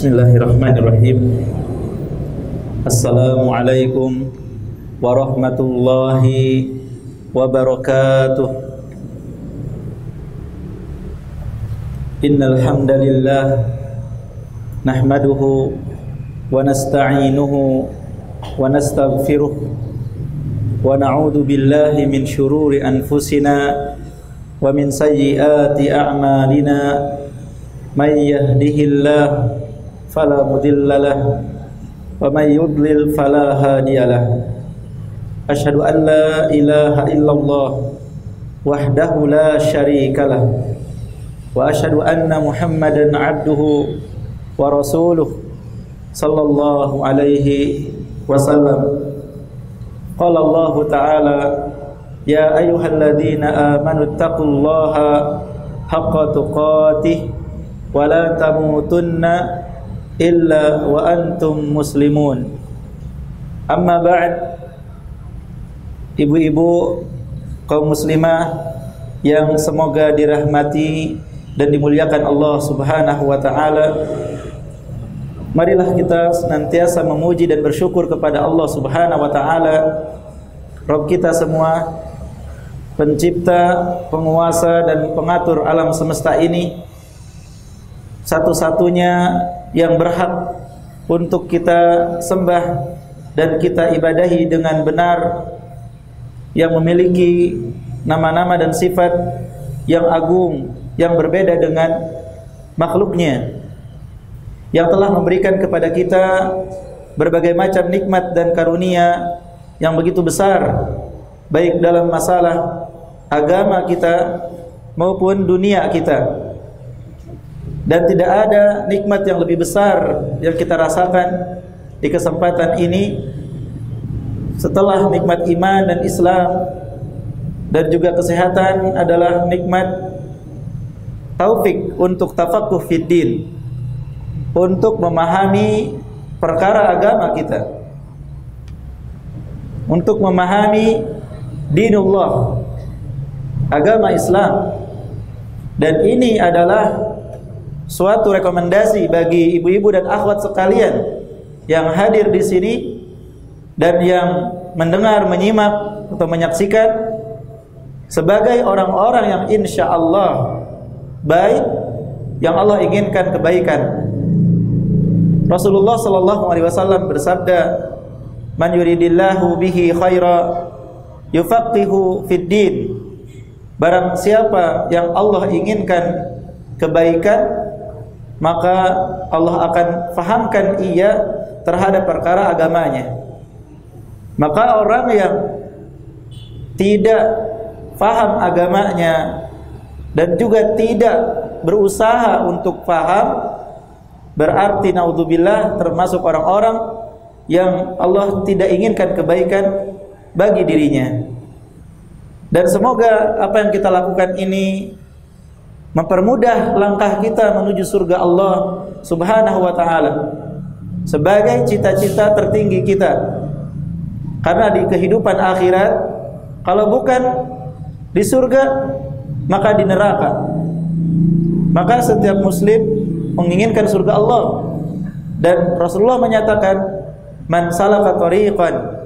Bismillahirrahmanirrahim. Assalamualaikum warahmatullahi wabarakatuh. Innal hamdalillah nahmaduhu wa nasta'inuhu wa nastaghfiruh wa na'udzu billahi min shururi anfusina wa min sayyiati a'malina. May yahdihillahu fala mudilla lahu wa may yudlil fala hadiya lahu. Asyhadu an la ilaha illallah wahdahu la syarika lahu wa asyhadu anna Muhammadan abduhu wa rasuluh sallallahu alaihi wasallam. Qala Allah ta'ala ya ayyuhalladzina amanu taqullaha haqqa tuqatih wa la tamutunna illa wa antum muslimun. Amma ba'd. Ibu-ibu kaum muslimah yang semoga dirahmati dan dimuliakan Allah Subhanahu wa taala, marilah kita senantiasa memuji dan bersyukur kepada Allah Subhanahu wa taala, Rabb kita semua, pencipta, penguasa dan pengatur alam semesta ini, satu-satunya yang berhak untuk kita sembah dan kita ibadahi dengan benar, yang memiliki nama-nama dan sifat yang agung, yang berbeda dengan makhluknya, yang telah memberikan kepada kita berbagai macam nikmat dan karunia yang begitu besar, baik dalam masalah agama kita maupun dunia kita. Dan tidak ada nikmat yang lebih besar yang kita rasakan di kesempatan ini setelah nikmat iman dan Islam dan juga kesehatan adalah nikmat taufik untuk tafaqquh fid din, untuk memahami perkara agama kita, untuk memahami dinullah, agama Islam. Dan ini adalah suatu rekomendasi bagi ibu-ibu dan akhwat sekalian yang hadir di sini dan yang mendengar, menyimak atau menyaksikan, sebagai orang-orang yang insya Allah baik, yang Allah inginkan kebaikan. Rasulullah sallallahu alaihi wasallam bersabda, "Man yuridillahu bihi khaira yufaqihu fid din." Barang siapa yang Allah inginkan kebaikan, maka Allah akan fahamkan ia terhadap perkara agamanya. Maka orang yang tidak faham agamanya dan juga tidak berusaha untuk faham, berarti naudzubillah termasuk orang-orang yang Allah tidak inginkan kebaikan bagi dirinya. Dan semoga apa yang kita lakukan ini mempermudah langkah kita menuju surga Allah Subhanahu wa taala sebagai cita-cita tertinggi kita. Karena di kehidupan akhirat, kalau bukan di surga, maka di neraka. Maka setiap muslim menginginkan surga Allah. Dan Rasulullah menyatakan, "Man salaka tariqan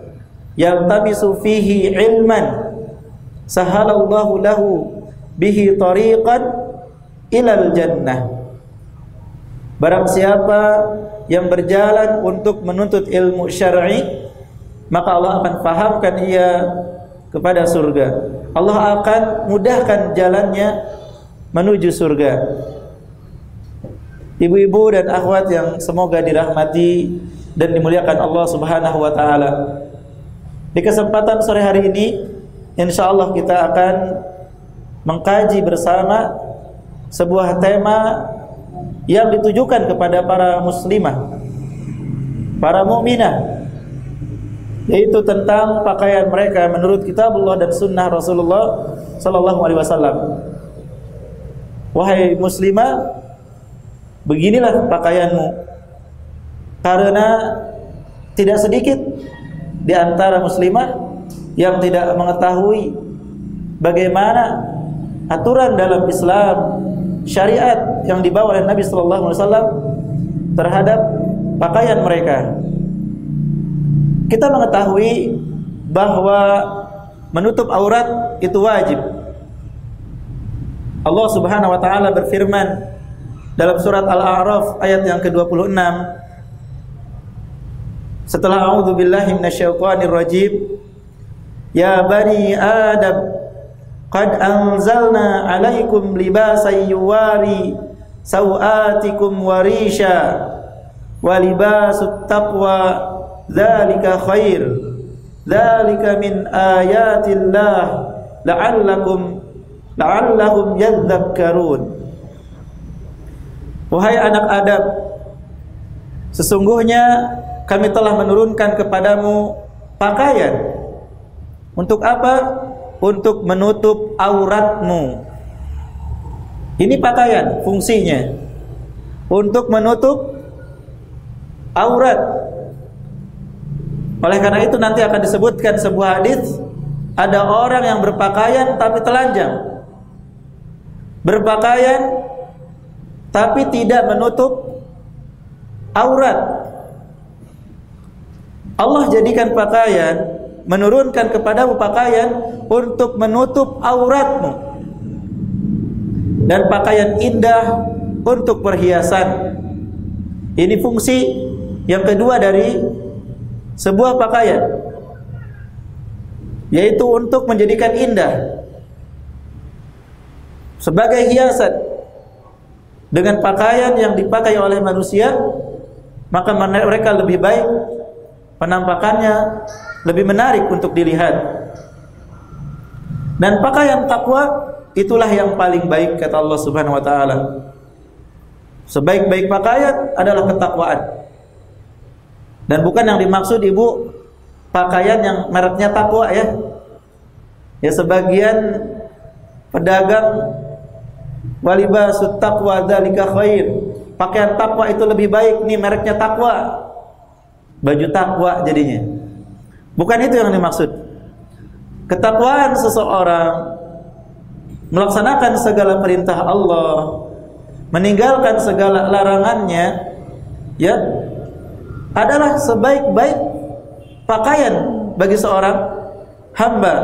yaltamisu fihi ilman, sahalallahu lahu bihi tariqan ilal jannah." Barang siapa yang berjalan untuk menuntut ilmu syar'i, maka Allah akan fahamkan ia kepada surga. Allah akan mudahkan jalannya menuju surga. Ibu-ibu dan akhwat yang semoga dirahmati dan dimuliakan Allah Subhanahu wa taala, di kesempatan sore hari ini insyaallah kita akan mengkaji bersama sebuah tema yang ditujukan kepada para muslimah, para mukminah, yaitu tentang pakaian mereka menurut kitabullah dan sunnah Rasulullah sallallahu alaihi wasallam. Wahai muslimah, beginilah pakaianmu, karena tidak sedikit di antara muslimah yang tidak mengetahui bagaimana aturan dalam Islam, syariat yang dibawa oleh Nabi sallallahu alaihi wasallam terhadap pakaian mereka. Kita mengetahui bahwa menutup aurat itu wajib. Allah Subhanahu wa taala berfirman dalam surat Al-A'raf ayat yang ke-26, setelah a'udzubillahi minasyaitonir rajim, ya bani Adam qad anzalna 'alaikum libasan yuwari sawatikum warisha wa libasut taqwa dzalika khair dzalika min ayatillah la'allahum yadhakkarun. Wahai anak Adam, sesungguhnya kami telah menurunkan kepadamu pakaian. Untuk apa? Untuk menutup auratmu. Ini pakaian fungsinya untuk menutup aurat. Oleh karena itu nanti akan disebutkan sebuah hadis, ada orang yang berpakaian tapi telanjang, berpakaian tapi tidak menutup aurat. Allah jadikan pakaian, menurunkan kepadamu pakaian untuk menutup auratmu, dan pakaian indah untuk perhiasan. Ini fungsi yang kedua dari sebuah pakaian, yaitu untuk menjadikan indah sebagai hiasan. Dengan pakaian yang dipakai oleh manusia, maka mereka lebih baik, penampakannya lebih menarik untuk dilihat. Dan pakaian takwa itulah yang paling baik, kata Allah Subhanahu wa taala. Sebaik-baik pakaian adalah ketakwaan. Dan bukan yang dimaksud ibu pakaian yang mereknya takwa ya. Ya, sebagian pedagang walibasut taqwa dzalika khair, pakaian takwa itu lebih baik, nih mereknya takwa, baju takwa jadinya. Bukan itu yang dimaksud. Ketakwaan seseorang melaksanakan segala perintah Allah, meninggalkan segala larangannya, ya, adalah sebaik-baik pakaian bagi seorang hamba.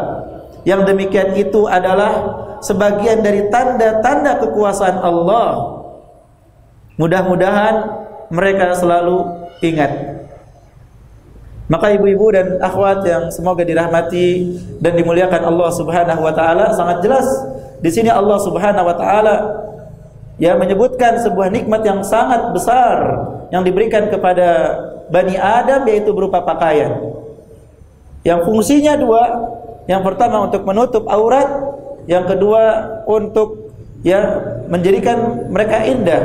Yang demikian itu adalah sebagian dari tanda-tanda kekuasaan Allah. Mudah-mudahan mereka selalu ingat. Maka ibu-ibu dan akhwat yang semoga dirahmati dan dimuliakan Allah Subhanahu wa taala, sangat jelas di sini Allah Subhanahu wa taala ya menyebutkan sebuah nikmat yang sangat besar yang diberikan kepada Bani Adam, yaitu berupa pakaian. Yang fungsinya dua. Yang pertama untuk menutup aurat, yang kedua untuk ya menjadikan mereka indah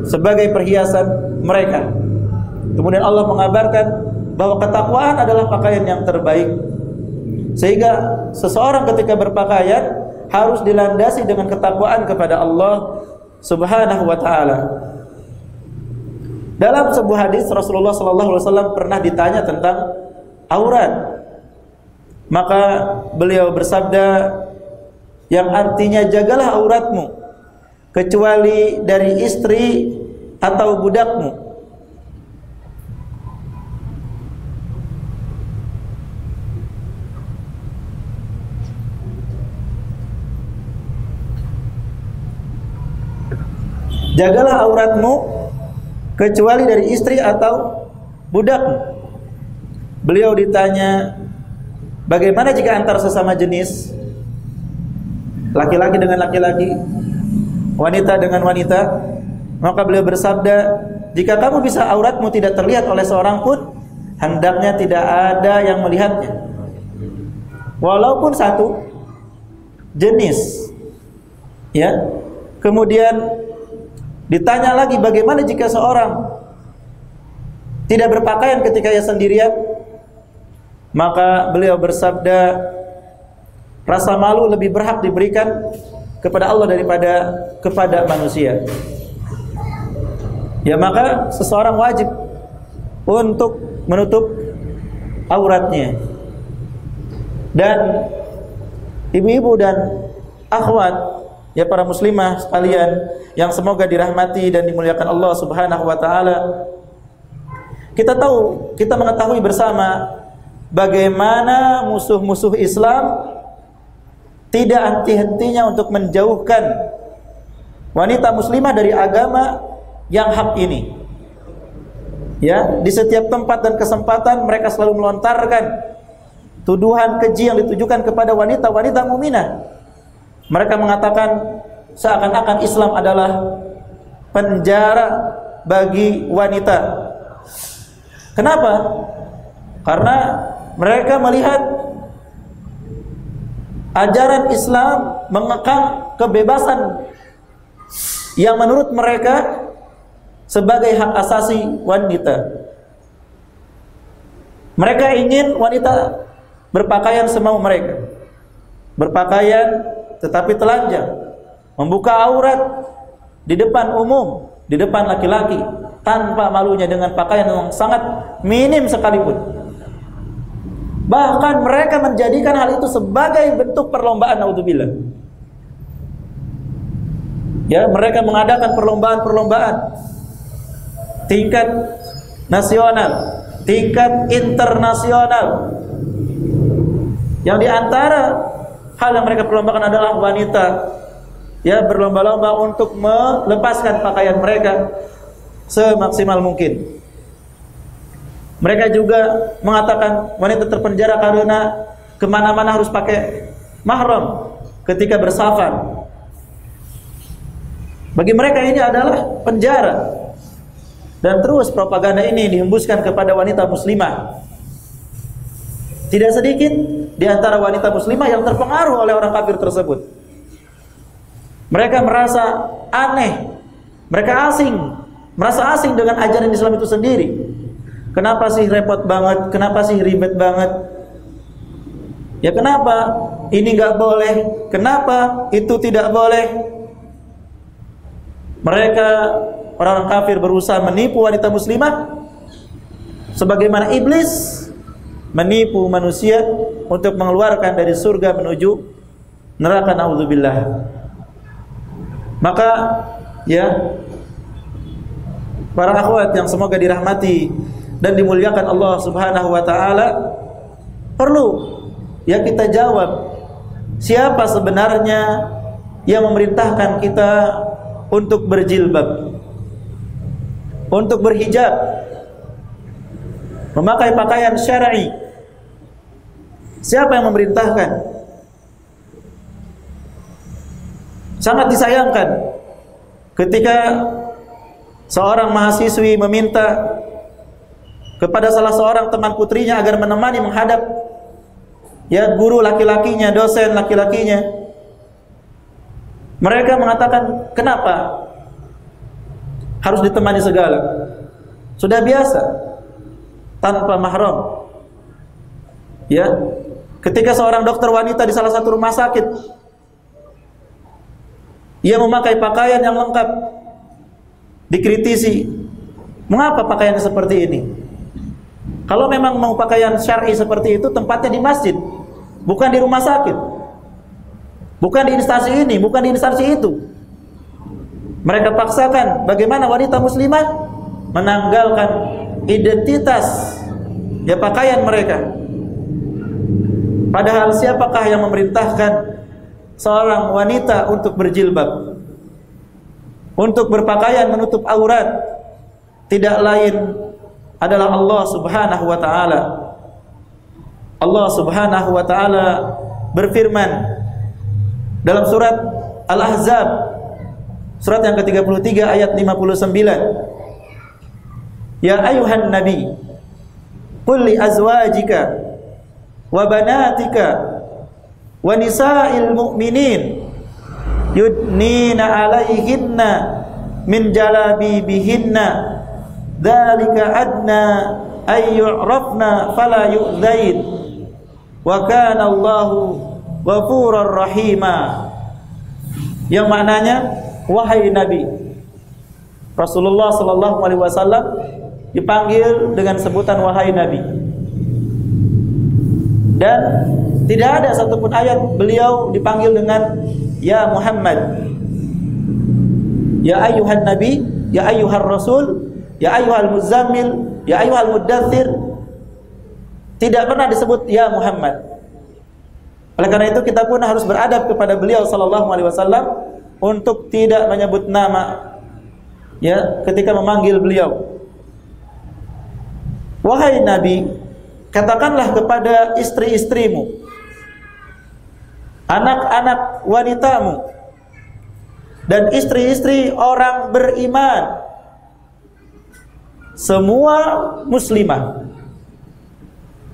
sebagai perhiasan mereka. Kemudian Allah mengabarkan bahwa ketakwaan adalah pakaian yang terbaik, sehingga seseorang ketika berpakaian harus dilandasi dengan ketakwaan kepada Allah Subhanahu wa taala. Dalam sebuah hadis Rasulullah sallallahu alaihi wasallam pernah ditanya tentang aurat. Maka beliau bersabda, yang artinya jagalah auratmu kecuali dari istri atau budakmu. Jagalah auratmu kecuali dari istri atau budakmu. Beliau ditanya, bagaimana jika antar sesama jenis, laki-laki dengan laki-laki, wanita dengan wanita? Maka beliau bersabda, jika kamu bisa auratmu tidak terlihat oleh seorang pun, hendaknya tidak ada yang melihatnya, walaupun satu jenis. Ya. Kemudian ditanya lagi, bagaimana jika seorang tidak berpakaian ketika ia sendirian? Maka beliau bersabda, rasa malu lebih berhak diberikan kepada Allah daripada kepada manusia. Ya, maka seseorang wajib untuk menutup auratnya. Dan ibu-ibu dan akhwat, ya para muslimah sekalian, yang semoga dirahmati dan dimuliakan Allah Subhanahu wa taala. Kita mengetahui bersama bagaimana musuh-musuh Islam tidak henti-hentinya untuk menjauhkan wanita muslimah dari agama yang hak ini. Ya, di setiap tempat dan kesempatan mereka selalu melontarkan tuduhan keji yang ditujukan kepada wanita-wanita mukminah. Mereka mengatakan seakan-akan Islam adalah penjara bagi wanita. Kenapa? Karena mereka melihat ajaran Islam mengekang kebebasan yang menurut mereka sebagai hak asasi wanita. Mereka ingin wanita berpakaian semau mereka, berpakaian tetapi telanjang, membuka aurat di depan umum, di depan laki-laki, tanpa malunya dengan pakaian yang sangat minim sekalipun. Bahkan mereka menjadikan hal itu sebagai bentuk perlombaan, naudzubillah. Ya, mereka mengadakan perlombaan-perlombaan tingkat nasional, tingkat internasional. Yang diantara hal yang mereka perlombakan adalah wanita, ya, berlomba-lomba untuk melepaskan pakaian mereka semaksimal mungkin. Mereka juga mengatakan wanita terpenjara karena kemana-mana harus pakai mahram ketika bersafar. Bagi mereka ini adalah penjara. Dan terus propaganda ini dihembuskan kepada wanita muslimah. Tidak sedikit di antara wanita muslimah yang terpengaruh oleh orang kafir tersebut. Mereka merasa aneh, mereka merasa asing dengan ajaran Islam itu sendiri. Kenapa sih repot banget? Kenapa sih ribet banget? Ya kenapa ini nggak boleh? Kenapa itu tidak boleh? Mereka orang kafir berusaha menipu wanita muslimah sebagaimana iblis menipu manusia untuk mengeluarkan dari surga menuju neraka, naudzubillah. Maka ya, para akhwat yang semoga dirahmati dan dimuliakan Allah Subhanahu wa taala, perlu ya kita jawab, siapa sebenarnya yang memerintahkan kita untuk berjilbab, untuk berhijab, memakai pakaian syar'i? Siapa yang memerintahkan? Sangat disayangkan ketika seorang mahasiswi meminta kepada salah seorang teman putrinya agar menemani menghadap ya guru laki-lakinya, dosen laki-lakinya. Mereka mengatakan, kenapa harus ditemani segala? Sudah biasa tanpa mahram. Ya, ketika seorang dokter wanita di salah satu rumah sakit, ia memakai pakaian yang lengkap, dikritisi, mengapa pakaiannya seperti ini? Kalau memang mau pakaian syar'i seperti itu, tempatnya di masjid, bukan di rumah sakit, bukan di instansi ini, bukan di instansi itu. Mereka paksakan bagaimana wanita muslimah menanggalkan identitas ya pakaian mereka. Padahal siapakah yang memerintahkan seorang wanita untuk berjilbab, untuk berpakaian menutup aurat? Tidak lain adalah Allah Subhanahu wa taala. Allah Subhanahu wa taala berfirman dalam surat Al-Ahzab, surat yang ke-33 ayat 59. Ya ayuhan nabi, qul li azwajika wa banatika wa nisa'il mu'minin yudnina 'alaihinna min jalabibihinna dzalika adna ay yu'rafna fala yu'dzain wa kana Allahu ghafurur rahima. Yang maknanya, wahai Nabi, Rasulullah sallallahu alaihi wasallam dipanggil dengan sebutan wahai Nabi. Dan tidak ada satupun ayat beliau dipanggil dengan ya Muhammad. ya ayyuhan nabi, ya ayyuhar rasul, ya ayyuhal muzammil, ya ayyuhal muddathir. Tidak pernah disebut ya Muhammad. Oleh karena itu kita pun harus beradab kepada beliau sallallahu alaihi wasallam untuk tidak menyebut nama ya ketika memanggil beliau. Wahai Nabi, katakanlah kepada istri-istrimu, anak-anak wanitamu, dan istri-istri orang beriman, semua muslimah,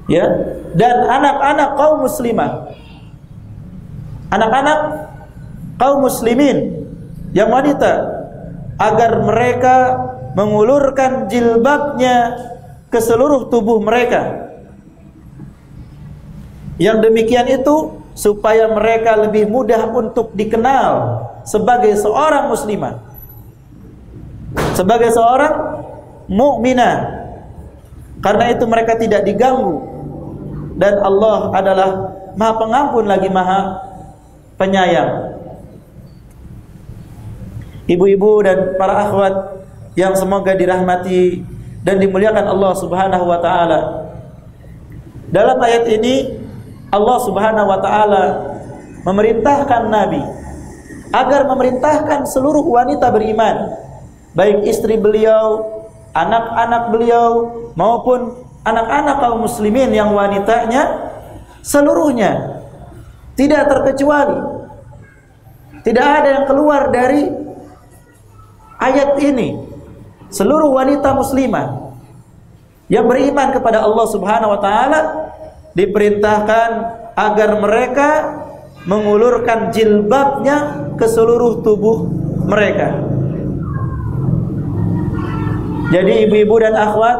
ya, dan anak-anak kaum muslimah, anak-anak kaum muslimin yang wanita, agar mereka mengulurkan jilbabnya ke seluruh tubuh mereka. Yang demikian itu supaya mereka lebih mudah untuk dikenal sebagai seorang muslimah, sebagai seorang mukminah. Karena itu mereka tidak diganggu, dan Allah adalah Maha Pengampun lagi Maha Penyayang. Ibu-ibu dan para akhwat yang semoga dirahmati dan dimuliakan Allah Subhanahu wa taala. Dalam ayat ini Allah Subhanahu wa taala memerintahkan Nabi agar memerintahkan seluruh wanita beriman, baik istri beliau, anak-anak beliau, maupun anak-anak kaum muslimin yang wanitanya, seluruhnya tidak terkecuali. Tidak ada yang keluar dari ayat ini. Seluruh wanita muslimah yang beriman kepada Allah Subhanahu wa taala diperintahkan agar mereka mengulurkan jilbabnya ke seluruh tubuh mereka. Jadi ibu-ibu dan akhwat,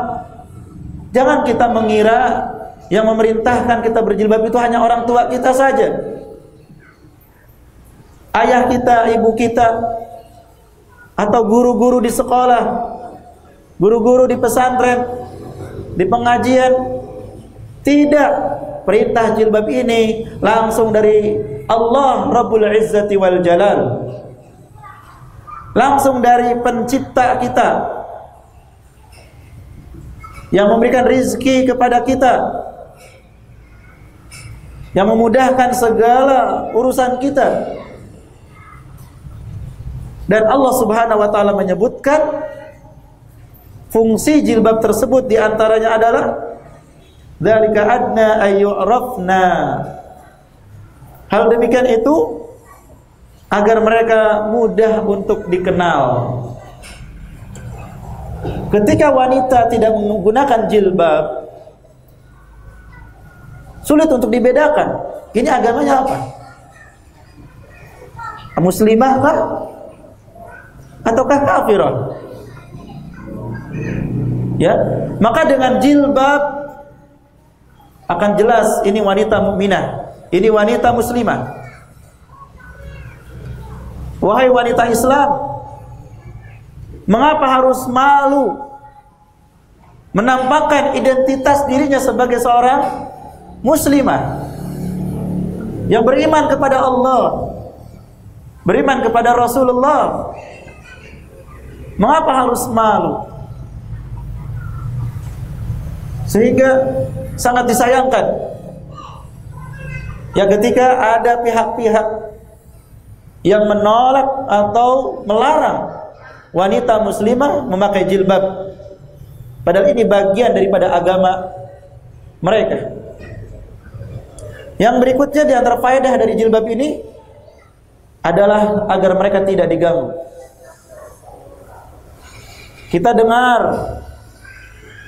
jangan kita mengira yang memerintahkan kita berjilbab itu hanya orang tua kita saja. Ayah kita, ibu kita, atau guru-guru di sekolah, guru-guru di pesantren, di pengajian. Tidak, perintah jilbab ini langsung dari Allah Rabbul Izzati wal Jalal, langsung dari pencipta kita yang memberikan rizki kepada kita, yang memudahkan segala urusan kita. Dan Allah Subhanahu wa taala menyebutkan fungsi jilbab tersebut diantaranya adalah dzalika adna ayyurafna. Hal demikian itu agar mereka mudah untuk dikenal. Ketika wanita tidak menggunakan jilbab, sulit untuk dibedakan ini agamanya apa, muslimah kah ataukah kafirah. Ya, maka dengan jilbab akan jelas ini wanita mukminah, ini wanita muslimah. Wahai wanita Islam, mengapa harus malu menampakkan identitas dirinya sebagai seorang muslimah yang beriman kepada Allah, beriman kepada Rasulullah? Mengapa harus malu? Sehingga sangat disayangkan ya ketika ada pihak-pihak yang menolak atau melarang wanita muslimah memakai jilbab, padahal ini bagian daripada agama mereka. Yang berikutnya di antara faedah dari jilbab ini adalah agar mereka tidak diganggu. Kita dengar,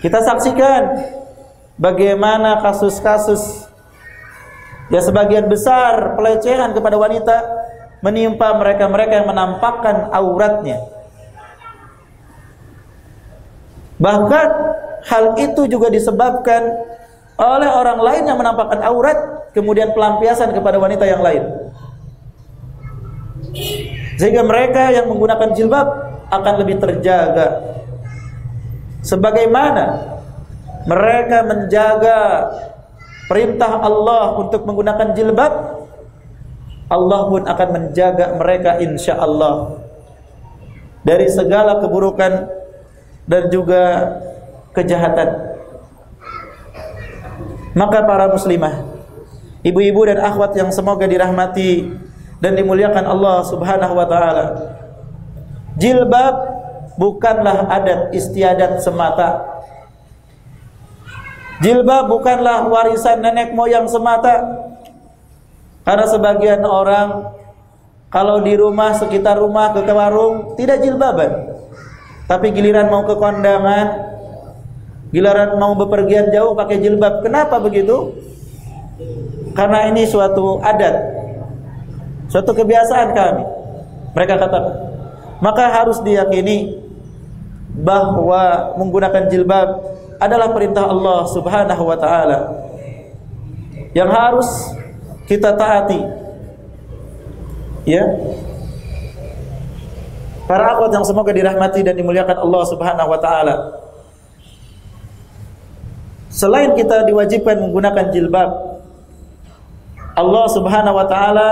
kita saksikan bagaimana kasus-kasus ya sebagian besar pelecehan kepada wanita menimpa mereka-mereka yang menampakkan auratnya. Bahkan hal itu juga disebabkan oleh orang lain yang menampakkan aurat, kemudian pelampiasan kepada wanita yang lain, sehingga mereka yang menggunakan jilbab akan lebih terjaga. Sebagaimana mereka menjaga perintah Allah untuk menggunakan jilbab, Allah pun akan menjaga mereka insya Allah. dari segala keburukan dan juga kejahatan. Maka para muslimah, ibu-ibu dan akhwat yang semoga dirahmati dan dimuliakan Allah Subhanahu wa taala, jilbab bukanlah adat istiadat semata. Jilbab bukanlah warisan nenek moyang semata. Karena sebagian orang kalau di rumah, sekitar rumah, ke warung tidak jilbaban, tapi giliran mau ke kondangan, giliran mau bepergian jauh pakai jilbab. Kenapa begitu? Karena ini suatu adat, suatu kebiasaan kami. Mereka katakan, maka harus diyakini bahwa menggunakan jilbab adalah perintah Allah Subhanahu wa taala yang harus kita taati. Ya. Para akhwat yang semoga dirahmati dan dimuliakan Allah Subhanahu wa taala, selain kita diwajibkan menggunakan jilbab, Allah Subhanahu wa taala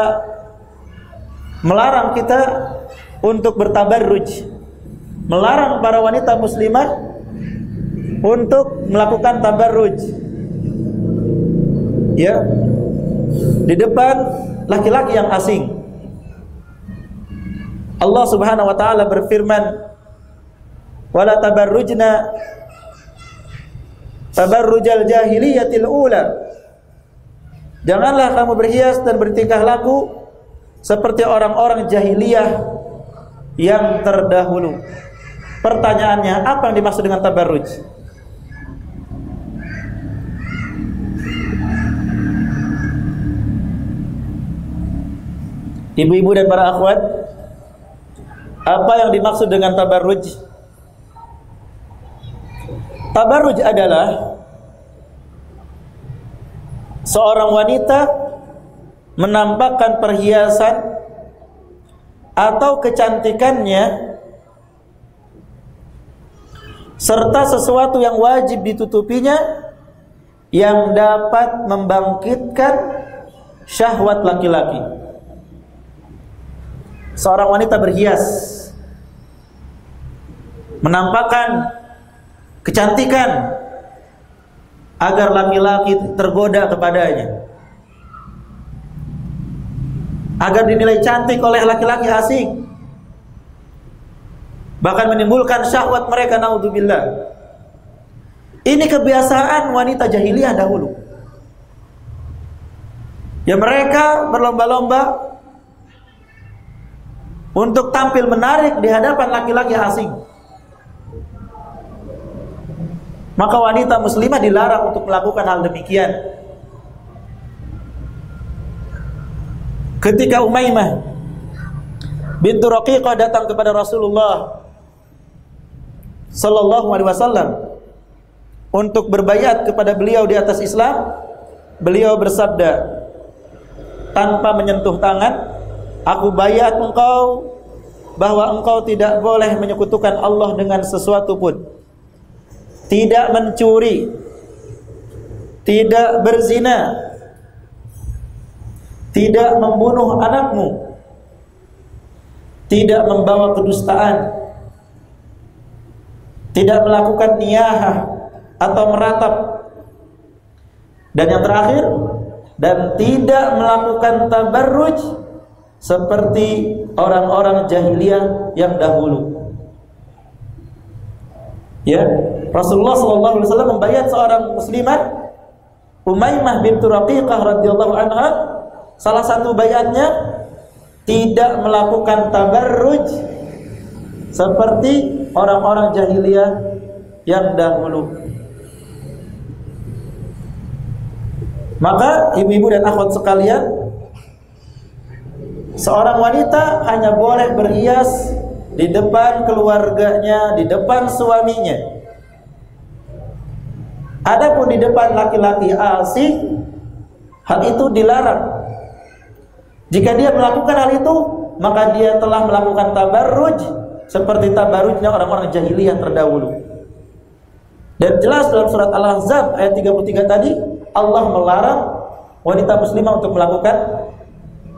melarang kita untuk bertabarruj, melarang para wanita muslimah untuk melakukan tabarruj, ya, di depan laki-laki yang asing. Allah Subhanahu wa taala berfirman, "Wala tabarrujna tabarrujal jahiliyatil ula." Janganlah kamu berhias dan bertingkah laku seperti orang-orang jahiliyah yang terdahulu. Pertanyaannya, apa yang dimaksud dengan tabarruj? Ibu-ibu dan para akhwat, apa yang dimaksud dengan tabarruj? Tabarruj adalah seorang wanita menampakkan perhiasan atau kecantikannya serta sesuatu yang wajib ditutupinya yang dapat membangkitkan syahwat laki-laki. Seorang wanita berhias, menampakkan kecantikan agar laki-laki tergoda kepadanya, agar dinilai cantik oleh laki-laki asing, bahkan menimbulkan syahwat mereka, naudzubillah. Ini kebiasaan wanita jahiliyah dahulu, ya, mereka berlomba-lomba untuk tampil menarik di hadapan laki-laki asing. Maka wanita muslimah dilarang untuk melakukan hal demikian. Ketika Umaymah bintu Raqiqah datang kepada Rasulullah sallallahu alaihi wasallam untuk berbayat kepada beliau di atas Islam, beliau bersabda tanpa menyentuh tangan, "Aku bayat engkau bahwa engkau tidak boleh menyekutukan Allah dengan sesuatu pun, tidak mencuri, tidak berzina, tidak membunuh anakmu, tidak membawa kedustaan, tidak melakukan niyahah atau meratap, dan yang terakhir, dan tidak melakukan tabarruj seperti orang-orang jahiliyah yang dahulu." Ya, Rasulullah SAW membayat seorang muslimah, Umaymah bintu Raqiqah radhiyallahu anha. Salah satu bayatnya tidak melakukan tabarruj seperti orang-orang jahiliyah yang dahulu. Maka ibu-ibu dan akhwat sekalian, seorang wanita hanya boleh berhias di depan keluarganya, di depan suaminya. Adapun di depan laki-laki asing, hal itu dilarang. Jika dia melakukan hal itu, maka dia telah melakukan tabarruj seperti tabarrujnya orang-orang jahiliyah terdahulu. Dan jelas dalam surat Al-Ahzab ayat 33 tadi, Allah melarang wanita muslimah untuk melakukan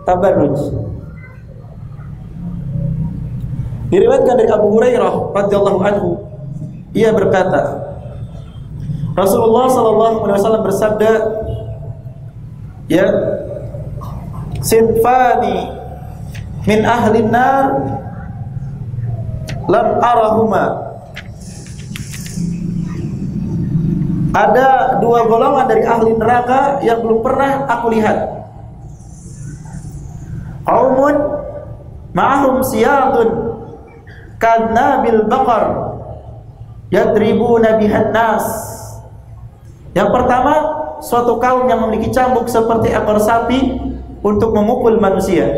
tabarruj. Diriwayatkan dari Abu Hurairah radhiyallahu anhu, ia berkata, Rasulullah sallallahu alaihi wasallam bersabda, ya, sinfani min ahli nar lam arahuma. Ada dua golongan dari ahli neraka yang belum pernah aku lihat. Qaumun ma'ahum siyatun kadnabil baqar yadribuna bihan nas. Yang pertama, suatu kaum yang memiliki cambuk seperti ekor sapi untuk memukul manusia.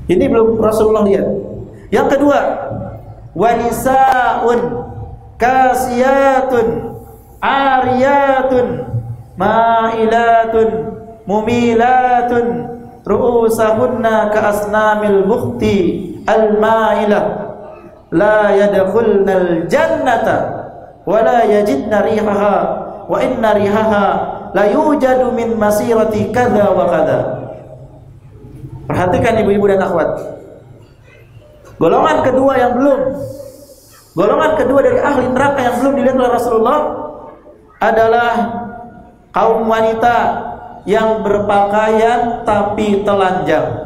Ini belum Rasulullah lihat. Yang kedua, wanisaun kasiyatun ariyatun ma'ilatun mumilatun ru'usahunna ka'asnamil bukhti al-ma'ilah la yadkhulnal jannata wa la yajidna rihaha wa inna rihaha la yujadu min masirati kadza wa kadza. Perhatikan ibu-ibu dan akhwat. Golongan kedua dari ahli neraka yang belum dilihat oleh Rasulullah adalah kaum wanita yang berpakaian tapi telanjang.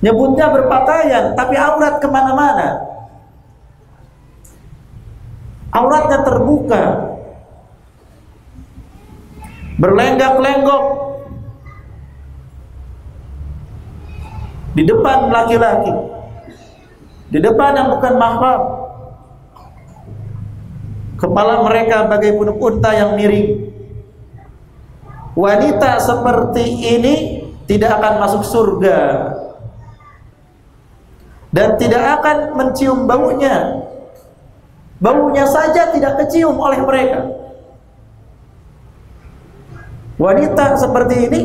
Nyebutnya berpakaian tapi aurat kemana-mana. Auratnya terbuka, berlenggak-lenggok di depan laki-laki, di depan yang bukan mahram. Kepala mereka bagai punuk unta yang miring. Wanita seperti ini tidak akan masuk surga dan tidak akan mencium baunya. Baunya saja tidak kecium oleh mereka. Wanita seperti ini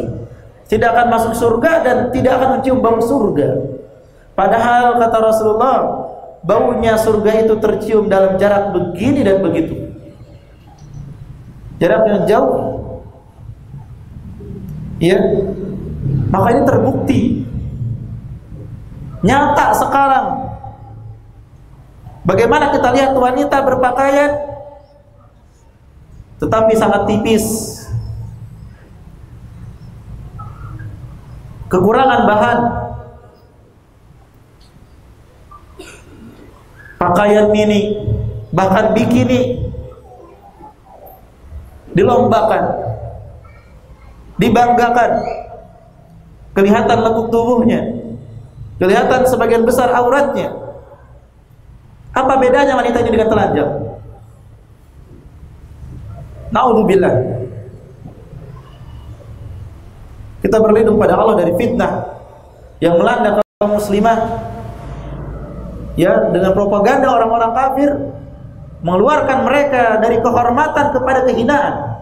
tidak akan masuk surga dan tidak akan mencium bau surga. Padahal kata Rasulullah, baunya surga itu tercium dalam jarak begini dan begitu. Jarak yang jauh. Ya. Maka ini terbukti nyata sekarang. Bagaimana kita lihat wanita berpakaian tetapi sangat tipis, kekurangan bahan, pakaian mini, bahkan bikini, dilombakan, dibanggakan, kelihatan lekuk tubuhnya, kelihatan sebagian besar auratnya. Apa bedanya wanita ini dengan telanjang? Na'udzubillah. Kita berlindung pada Allah dari fitnah yang melanda kaum muslimah, ya, dengan propaganda orang-orang kafir, mengeluarkan mereka dari kehormatan kepada kehinaan.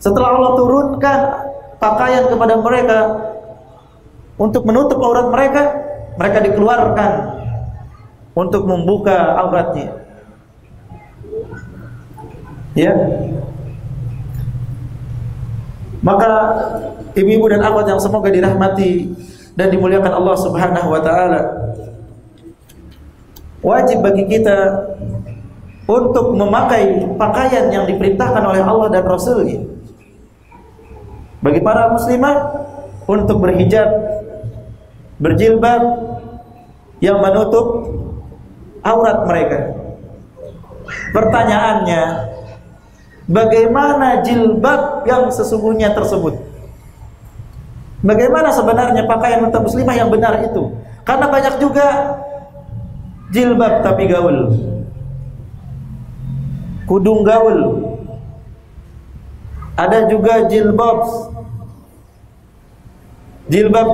Setelah Allah turunkan pakaian kepada mereka untuk menutup aurat mereka, mereka dikeluarkan untuk membuka auratnya. Ya. Maka ibu-ibu dan akhwat yang semoga dirahmati dan dimuliakan Allah Subhanahu wa taala, wajib bagi kita untuk memakai pakaian yang diperintahkan oleh Allah dan Rasul-Nya. Bagi para muslimah untuk berhijab, berjilbab yang menutup aurat mereka. Pertanyaannya, bagaimana jilbab yang sesungguhnya tersebut? Bagaimana sebenarnya pakaian wanita muslimah yang benar itu? Karena banyak juga jilbab tapi gaul, kudung gaul. Ada juga jilbab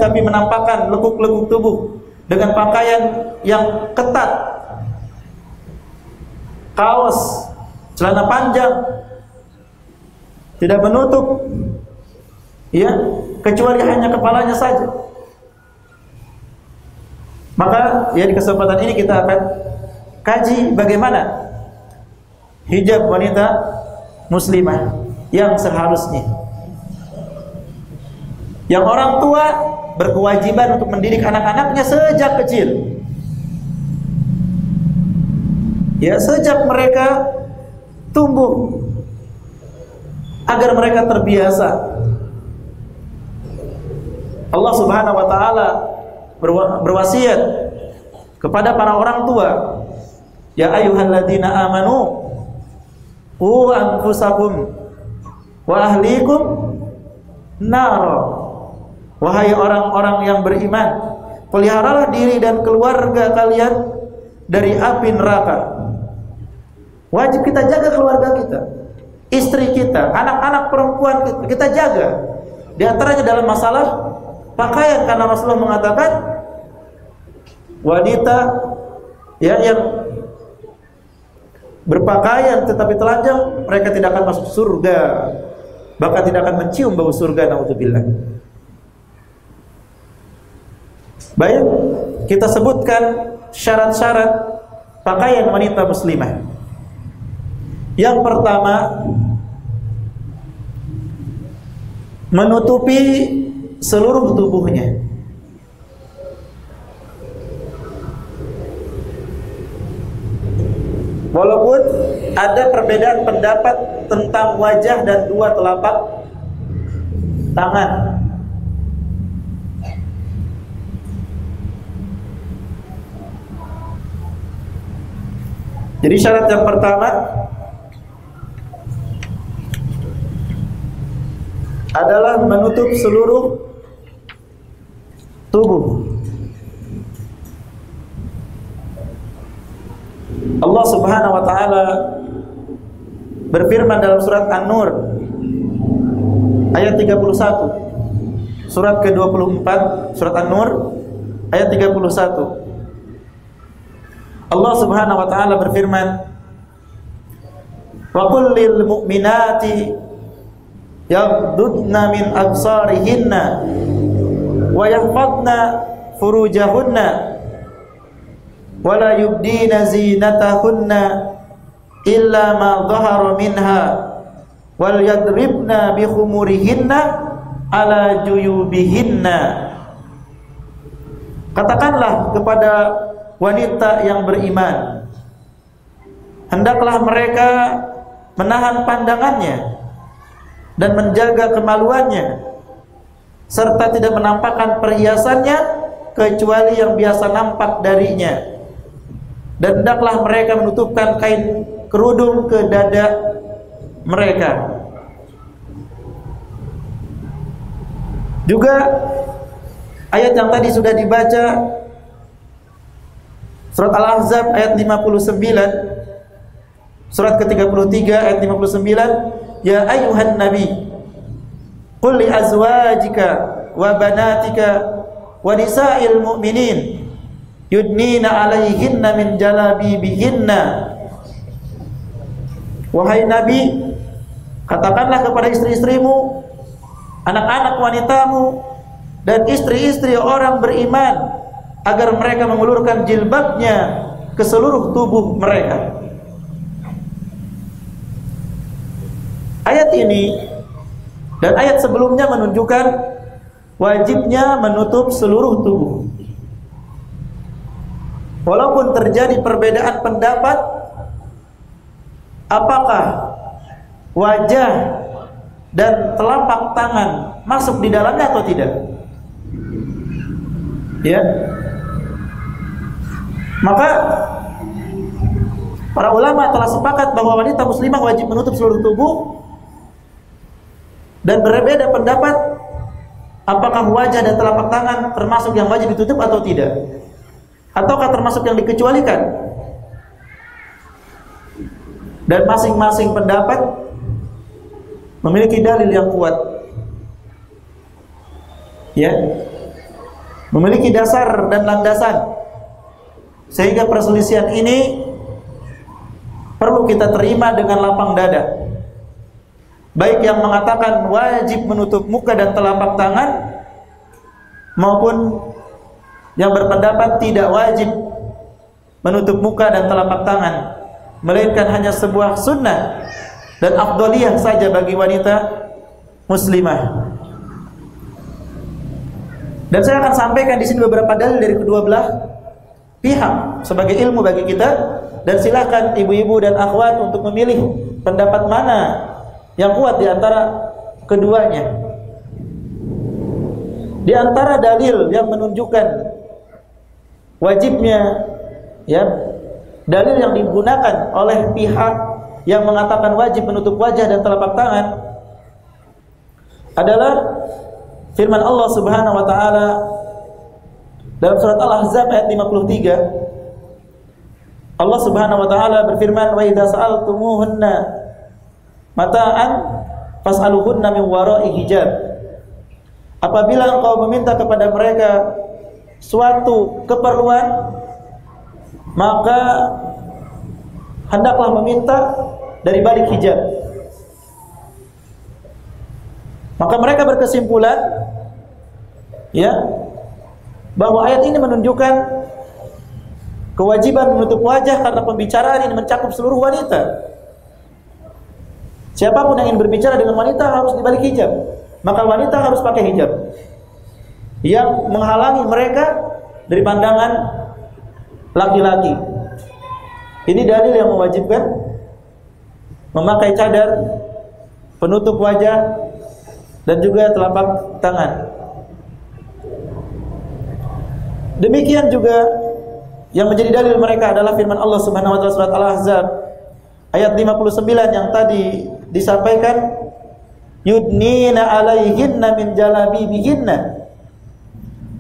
tapi menampakkan lekuk-lekuk tubuh dengan pakaian yang ketat, kaos, celana panjang, tidak menutup, ya, kecuali hanya kepalanya saja. Maka ya di kesempatan ini kita akan kaji bagaimana hijab wanita muslimah yang seharusnya, yang orang tua berkewajiban untuk mendidik anak-anaknya sejak kecil. Ya, sejak mereka tumbuh, agar mereka terbiasa. Allah Subhanahu wa taala berwasiat kepada para orang tua, ya ayyuhalladzina amanu qu anfusakum wa ahlikum nar. Wahai orang-orang yang beriman, peliharalah diri dan keluarga kalian dari api neraka. Wajib kita jaga keluarga kita, istri kita, anak-anak perempuan kita jaga. Di antaranya dalam masalah pakaian, karena Rasulullah mengatakan wanita ya yang berpakaian tetapi telanjang, mereka tidak akan masuk surga, bahkan tidak akan mencium bau surga. Naudzubillah. Baik, kita sebutkan syarat-syarat pakaian wanita muslimah. Yang pertama, menutupi seluruh tubuhnya. Walaupun ada perbedaan pendapat tentang wajah dan dua telapak tangan. Jadi syarat yang pertama adalah menutup seluruh tubuh. Allah Subhanahu wa taala berfirman dalam surat An-Nur ayat 31. Surat ke-24, surat An-Nur ayat 31. Allah Subhanahu wa taala berfirman, "Wa qul lil mu'minati yaghdudna min absarihinna wa yahfadna furujahunna wa la yubdina zinatahunna illa ma dhahara minha wal yadribna bi khumurihinna ala juyubihinna." Katakanlah kepada wanita yang beriman, hendaklah mereka menahan pandangannya dan menjaga kemaluannya, serta tidak menampakkan perhiasannya kecuali yang biasa nampak darinya, dan hendaklah mereka menutupkan kain kerudung ke dada mereka. Juga ayat yang tadi sudah dibaca, surat Al-Ahzab ayat 59, surat ke-33 ayat 59, ya ayyuhan nabi qul li azwajika wa banatika wa nisa'il mu'minin yudnina 'alaihinna min jalabibihinna. Wahai nabi, katakanlah kepada istri-istrimu, anak-anak wanitamu, dan istri-istri orang beriman agar mereka mengulurkan jilbabnya ke seluruh tubuh mereka. Ayat ini dan ayat sebelumnya menunjukkan wajibnya menutup seluruh tubuh. Walaupun terjadi perbedaan pendapat apakah wajah dan telapak tangan masuk di dalamnya atau tidak. Ya. Maka para ulama telah sepakat bahwa wanita muslimah wajib menutup seluruh tubuh, dan berbeda pendapat apakah wajah dan telapak tangan termasuk yang wajib ditutup atau tidak, ataukah termasuk yang dikecualikan. Dan masing-masing pendapat memiliki dalil yang kuat, ya, memiliki dasar dan landasan, sehingga perselisihan ini perlu kita terima dengan lapang dada. Baik yang mengatakan wajib menutup muka dan telapak tangan, maupun yang berpendapat tidak wajib menutup muka dan telapak tangan, melainkan hanya sebuah sunnah dan afdaliyah saja bagi wanita muslimah. Dan saya akan sampaikan di sini beberapa dalil dari kedua belah pihak sebagai ilmu bagi kita, dan silakan ibu-ibu dan akhwat untuk memilih pendapat mana yang kuat di antara keduanya. Di antara dalil yang menunjukkan wajibnya, ya, dalil yang digunakan oleh pihak yang mengatakan wajib menutup wajah dan telapak tangan adalah firman Allah Subhanahu wa taala dalam surat Al-Ahzab ayat 53. Allah Subhanahu wa taala berfirman, "Wa idza sa'altumuhunna mata'an fas'aluhunna min wara'i hijab." Apabila engkau meminta kepada mereka suatu keperluan, maka hendaklah meminta dari balik hijab. Maka mereka berkesimpulan, ya, bahwa ayat ini menunjukkan kewajiban menutup wajah karena pembicaraan ini mencakup seluruh wanita. Siapapun yang ingin berbicara dengan wanita harus di balik hijab. Maka wanita harus pakai hijab yang menghalangi mereka dari pandangan laki-laki. Ini dalil yang mewajibkan memakai cadar, penutup wajah, dan juga telapak tangan. Demikian juga yang menjadi dalil mereka adalah firman Allah Subhanahu wa taala surat Al-Ahzab ayat 59 yang tadi disampaikan, yudnina alaihinna min jalabibihinna.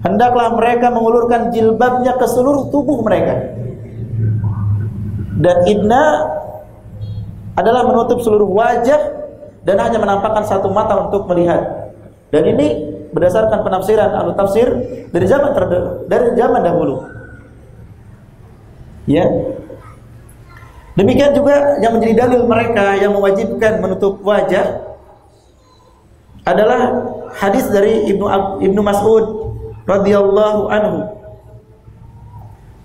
Hendaklah mereka mengulurkan jilbabnya ke seluruh tubuh mereka. Dan idna adalah menutup seluruh wajah dan hanya menampakkan satu mata untuk melihat. Dan ini berdasarkan penafsiran ahli tafsir dari zaman dahulu. Ya. Demikian juga yang menjadi dalil mereka yang mewajibkan menutup wajah adalah hadis dari Ibnu Mas'ud radhiyallahu anhu,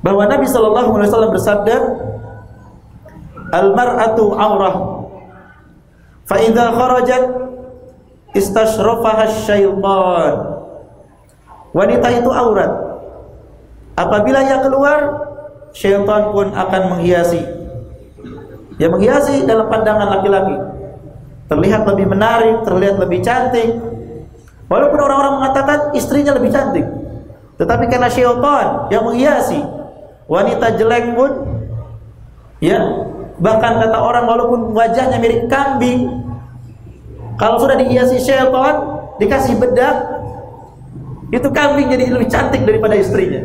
bahwa Nabi sallallahu alaihi wasallam bersabda, "Al-mar'atu aurah, fa idza kharajat istashrafaha asy-syaitan." Wanita itu aurat. Apabila ia keluar, syaitan pun akan menghiasi. Dia menghiasi dalam pandangan laki-laki. Terlihat lebih menarik, terlihat lebih cantik. Walaupun orang-orang mengatakan istrinya lebih cantik, tetapi karena syaitan yang menghiasi, wanita jelek pun, ya, bahkan kata orang walaupun wajahnya mirip kambing, kalau sudah dihiasi syaitan, dikasih bedak, itu kambing jadi lebih cantik daripada istrinya.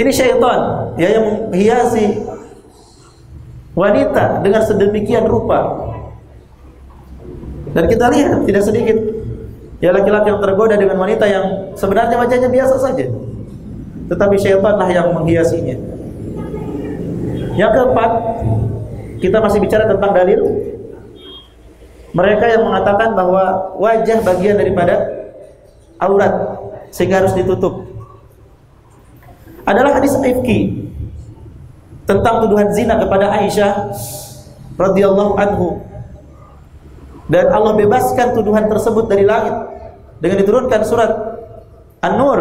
Ini syaitan, ya, yang menghiasi wanita dengan sedemikian rupa. Dan kita lihat tidak sedikit, ya, laki-laki yang tergoda dengan wanita yang sebenarnya wajahnya biasa saja, tetapi syaitanlah yang menghiasinya. Yang keempat, kita masih bicara tentang dalil mereka yang mengatakan bahwa wajah bagian daripada aurat sehingga harus ditutup. Adalah hadis Ifki tentang tuduhan zina kepada Aisyah radhiyallahu anhu. Dan Allah bebaskan tuduhan tersebut dari langit dengan diturunkan surat An-Nur,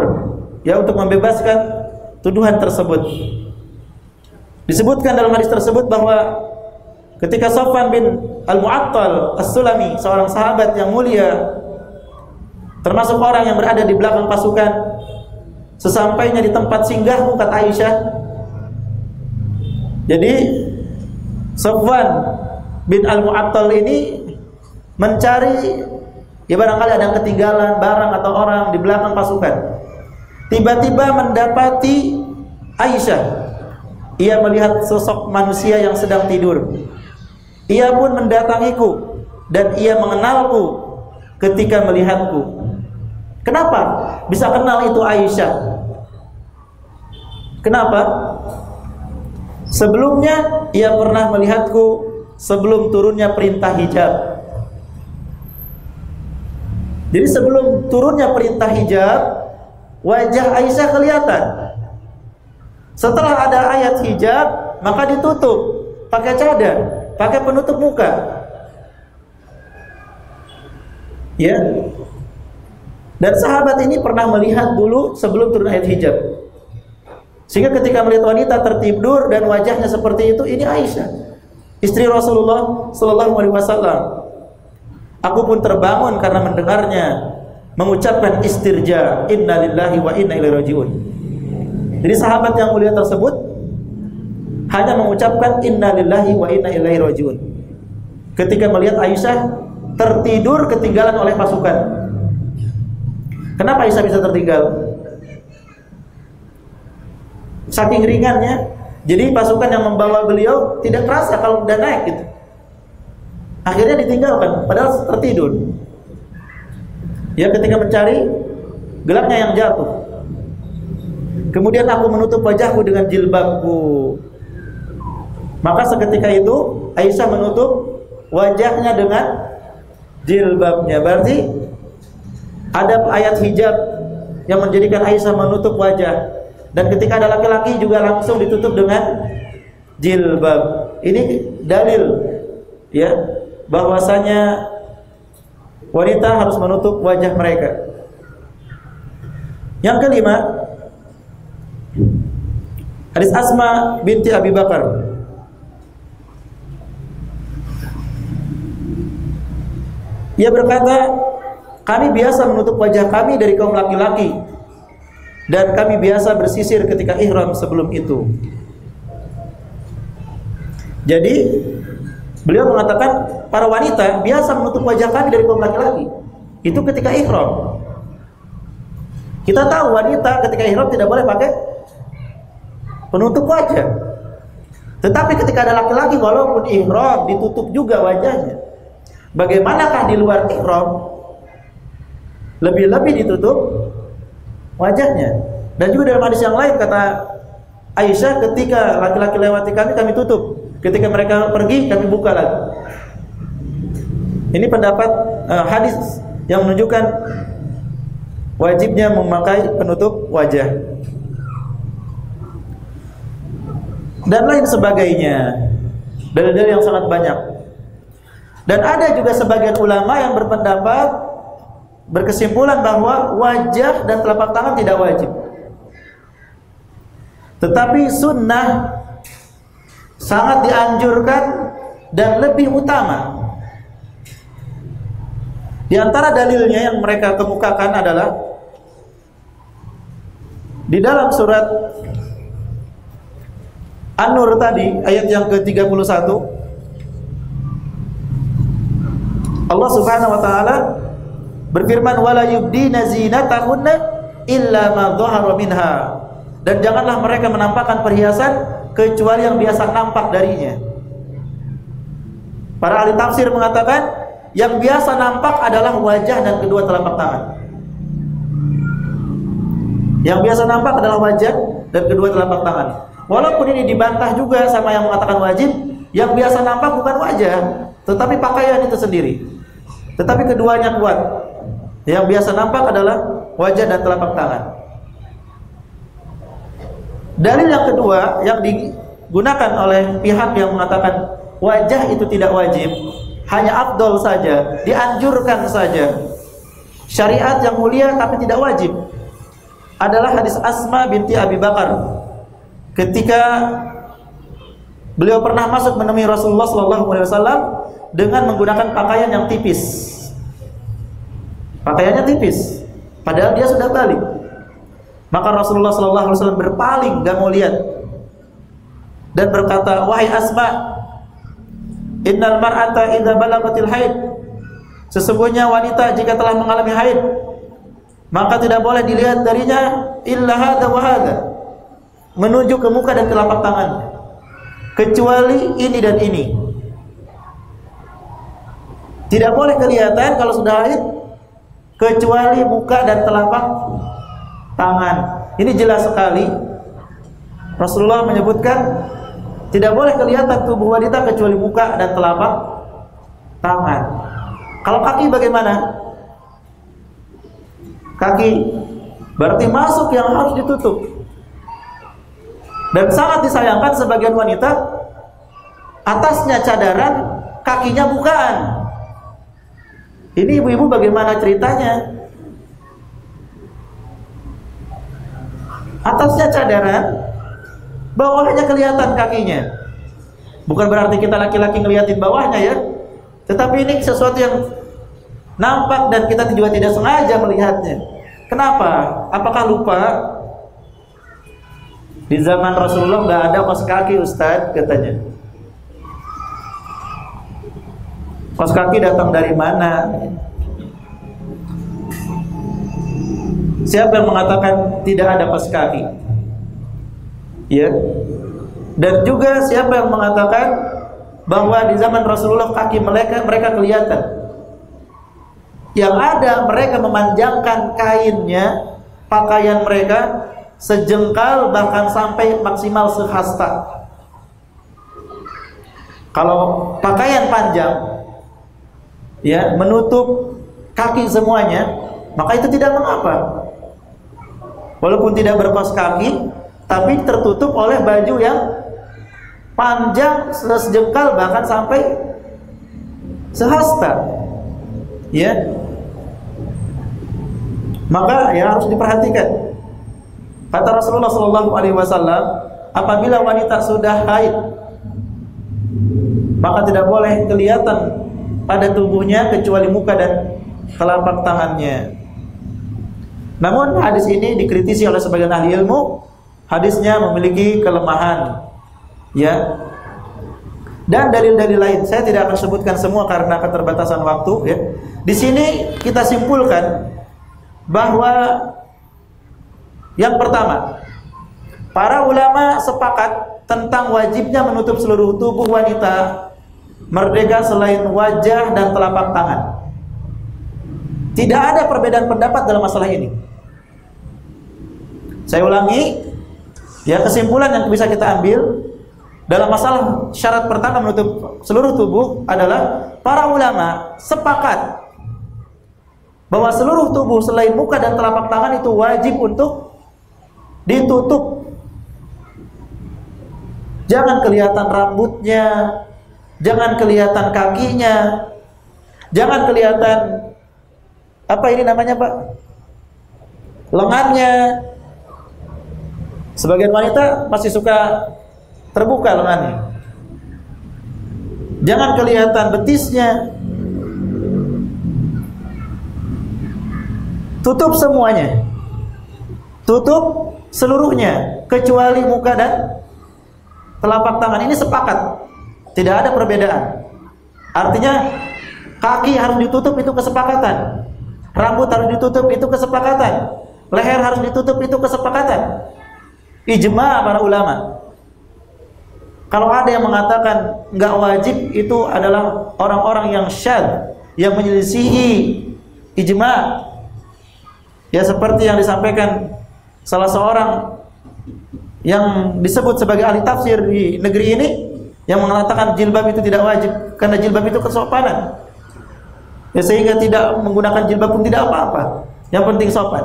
ya, untuk membebaskan tuduhan tersebut. Disebutkan dalam hadis tersebut bahwa ketika Safwan bin Al-Mu'attal As-Sulami, seorang sahabat yang mulia, termasuk orang yang berada di belakang pasukan, sesampainya di tempat singgahmu, kata Aisyah, jadi Safwan bin Al-Mu'attal ini mencari, ya, barangkali ada yang ketinggalan barang atau orang di belakang pasukan. Tiba-tiba mendapati Aisyah. Ia melihat sosok manusia yang sedang tidur. Ia pun mendatangiku dan ia mengenalku ketika melihatku. Kenapa bisa kenal itu Aisyah? Kenapa? Sebelumnya ia pernah melihatku sebelum turunnya perintah hijab. Jadi sebelum turunnya perintah hijab, wajah Aisyah kelihatan. Setelah ada ayat hijab, maka ditutup pakai cadar, pakai penutup muka. Ya. Dan sahabat ini pernah melihat dulu sebelum turun ayat hijab. Sehingga ketika melihat wanita tertidur dan wajahnya seperti itu, ini Aisyah, istri Rasulullah sallallahu alaihi wasallam. Aku pun terbangun karena mendengarnya mengucapkan istirja, inna lillahi wa inna ilaihi rajiun. Jadi sahabat yang mulia tersebut hanya mengucapkan inna lillahi wa inna ilaihi rajiun ketika melihat Aisyah tertidur ketinggalan oleh pasukan. Kenapa Aisyah bisa tertinggal? Saking ringannya. Jadi pasukan yang membawa beliau tidak terasa kalau udah naik gitu. Akhirnya ditinggalkan padahal tertidur. Ya, ketika mencari, gelapnya yang jatuh. Kemudian aku menutup wajahku dengan jilbabku. Maka seketika itu Aisyah menutup wajahnya dengan jilbabnya. Berarti ada ayat hijab yang menjadikan Aisyah menutup wajah. Dan ketika ada laki-laki juga langsung ditutup dengan jilbab. Ini dalil ya bahwasanya wanita harus menutup wajah mereka. Yang kelima, hadis Asma binti Abi Bakar. Ia berkata, kami biasa menutup wajah kami dari kaum laki-laki, dan kami biasa bersisir ketika ihram sebelum itu. Jadi beliau mengatakan para wanita biasa menutup wajah kami dari kaum laki-laki. Itu ketika ihram. Kita tahu wanita ketika ihram tidak boleh pakai penutup wajah. Tetapi ketika ada laki-laki walaupun ihram ditutup juga wajahnya. Bagaimanakah di luar ihram? Lebih-lebih ditutup wajahnya. Dan juga dalam hadis yang lain kata Aisyah, ketika laki-laki lewati kami, kami tutup. Ketika mereka pergi, kami buka lagi. Ini pendapat hadis yang menunjukkan wajibnya memakai penutup wajah. Dan lain sebagainya. Dalil-dalil yang sangat banyak. Dan ada juga sebagian ulama yang berkesimpulan bahwa wajah dan telapak tangan tidak wajib. Tetapi sunnah sangat dianjurkan dan lebih utama. Di antara dalilnya yang mereka kemukakan adalah di dalam surat An-Nur tadi, ayat yang ke-31, Allah Subhanahu wa taala berfirman, wala yubdina zinatahunna illa ma dhahara minha. Dan janganlah mereka menampakkan perhiasan kecuali yang biasa nampak darinya. Para ahli tafsir mengatakan yang biasa nampak adalah wajah dan kedua telapak tangan. Yang biasa nampak adalah wajah dan kedua telapak tangan. Walaupun ini dibantah juga sama yang mengatakan wajib, yang biasa nampak bukan wajah, tetapi pakaian itu sendiri. Tetapi keduanya kuat. Yang biasa nampak adalah wajah dan telapak tangan. Dalil yang kedua yang digunakan oleh pihak yang mengatakan wajah itu tidak wajib, hanya afdol saja, dianjurkan saja, syariat yang mulia tapi tidak wajib, adalah hadis Asma binti Abi Bakar ketika beliau pernah masuk menemui Rasulullah SAW dengan menggunakan pakaian yang tipis. Pakaiannya tipis, padahal dia sudah balik. Maka Rasulullah SAW berpaling, gak mau lihat, dan berkata, wahai Asma, innal mar'ata idza balagatil haid, sesungguhnya wanita jika telah mengalami haid, maka tidak boleh dilihat darinya illa hadza wa hadza, menunjuk ke muka dan telapak tangannya, kecuali ini dan ini. Tidak boleh kelihatan kalau sudah haid kecuali muka dan telapak tangan. Ini jelas sekali. Rasulullah menyebutkan tidak boleh kelihatan tubuh wanita kecuali muka dan telapak tangan. Kalau kaki bagaimana? Kaki berarti masuk yang harus ditutup. Dan sangat disayangkan sebagian wanita atasnya cadaran, kakinya bukaan. Ini ibu-ibu bagaimana ceritanya? Atasnya cadaran, bawahnya kelihatan kakinya. Bukan berarti kita laki-laki ngeliatin bawahnya ya, tetapi ini sesuatu yang nampak dan kita juga tidak sengaja melihatnya. Kenapa? Apakah lupa? Di zaman Rasulullah nggak ada kaos kaki, Ustadz, katanya. Kaos kaki datang dari mana? Siapa yang mengatakan tidak ada kaos kaki? Ya. Dan juga siapa yang mengatakan bahwa di zaman Rasulullah kaki mereka kelihatan? Yang ada mereka memanjangkan kainnya, pakaian mereka sejengkal bahkan sampai maksimal sehasta. Kalau pakaian panjang ya menutup kaki semuanya, maka itu tidak mengapa. Walaupun tidak berkaos kaki, tapi tertutup oleh baju yang panjang sejengkal bahkan sampai sehasta. Ya. Maka ya harus diperhatikan. Kata Rasulullah SAW, apabila wanita sudah haid, maka tidak boleh kelihatan pada tubuhnya kecuali muka dan telapak tangannya. Namun hadis ini dikritisi oleh sebagian ahli ilmu. Hadisnya memiliki kelemahan, ya. Dan dalil-dalil lain saya tidak akan sebutkan semua karena keterbatasan waktu, ya. Di sini kita simpulkan bahwa yang pertama, para ulama sepakat tentang wajibnya menutup seluruh tubuh wanita merdeka selain wajah dan telapak tangan. Tidak ada perbedaan pendapat dalam masalah ini. Saya ulangi, ya, kesimpulan yang bisa kita ambil dalam masalah syarat pertama menutup seluruh tubuh adalah para ulama sepakat bahwa seluruh tubuh selain muka dan telapak tangan itu wajib untuk ditutup. Jangan kelihatan rambutnya, jangan kelihatan kakinya, jangan kelihatan apa ini namanya, Pak? Lengannya. Sebagian wanita masih suka terbuka lengannya. Jangan kelihatan betisnya. Tutup semuanya. Tutup seluruhnya kecuali muka dan telapak tangan. Ini sepakat. Tidak ada perbedaan. Artinya kaki harus ditutup, itu kesepakatan. Rambut harus ditutup, itu kesepakatan. Leher harus ditutup, itu kesepakatan. Ijma para ulama. Kalau ada yang mengatakan enggak wajib, itu adalah orang-orang yang syadz, yang menyelisihi ijma. Ya, seperti yang disampaikan salah seorang yang disebut sebagai ahli tafsir di negeri ini, yang mengatakan jilbab itu tidak wajib karena jilbab itu kesopanan. Ya, sehingga tidak menggunakan jilbab pun tidak apa-apa. Yang penting sopan.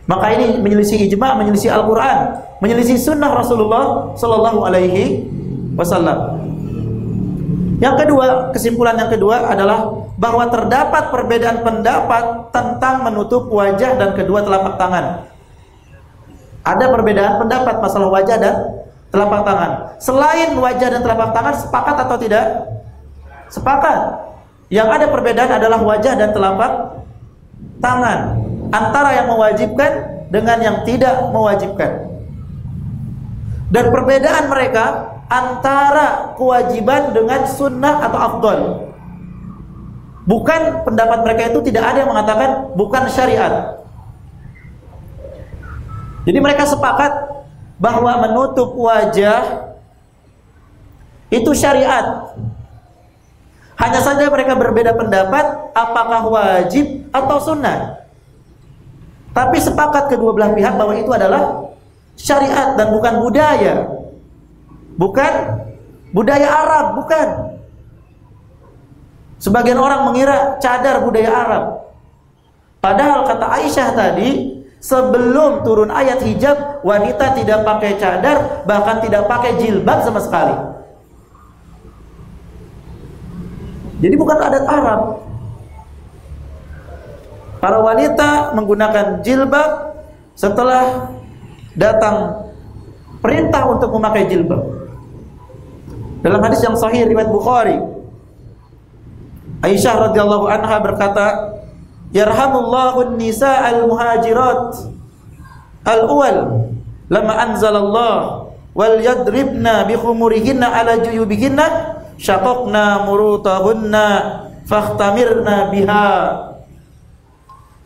Maka ini menyelisih ijma, menyelisih Al-Quran, menyelisih sunnah Rasulullah Sallallahu Alaihi Wasallam. Yang kedua, kesimpulan yang kedua adalah bahwa terdapat perbedaan pendapat tentang menutup wajah dan kedua telapak tangan. Ada perbedaan pendapat masalah wajah dan telapak tangan. Selain wajah dan telapak tangan, sepakat atau tidak? Sepakat. Yang ada perbedaan adalah wajah dan telapak tangan, antara yang mewajibkan dengan yang tidak mewajibkan. Dan perbedaan mereka antara kewajiban dengan sunnah atau afdal. Bukan, pendapat mereka itu tidak ada yang mengatakan bukan syariat. Jadi mereka sepakat bahwa menutup wajah itu syariat. Hanya saja mereka berbeda pendapat apakah wajib atau sunnah. Tapi sepakat kedua belah pihak bahwa itu adalah syariat dan bukan budaya. Bukan budaya Arab, bukan. Sebagian orang mengira cadar budaya Arab. Padahal kata Aisyah tadi, sebelum turun ayat hijab, wanita tidak pakai cadar, bahkan tidak pakai jilbab sama sekali. Jadi bukan adat Arab. Para wanita menggunakan jilbab setelah datang perintah untuk memakai jilbab. Dalam hadis yang sahih riwayat Bukhari, Aisyah radhiyallahu anha berkata, "Yarhamullahu an-nisa al-muhajirat al-awwal lama anzalallah wal yadribna bi khumurihinna ala juyubihinna syaqaqna murutahunna fakhtamirna biha."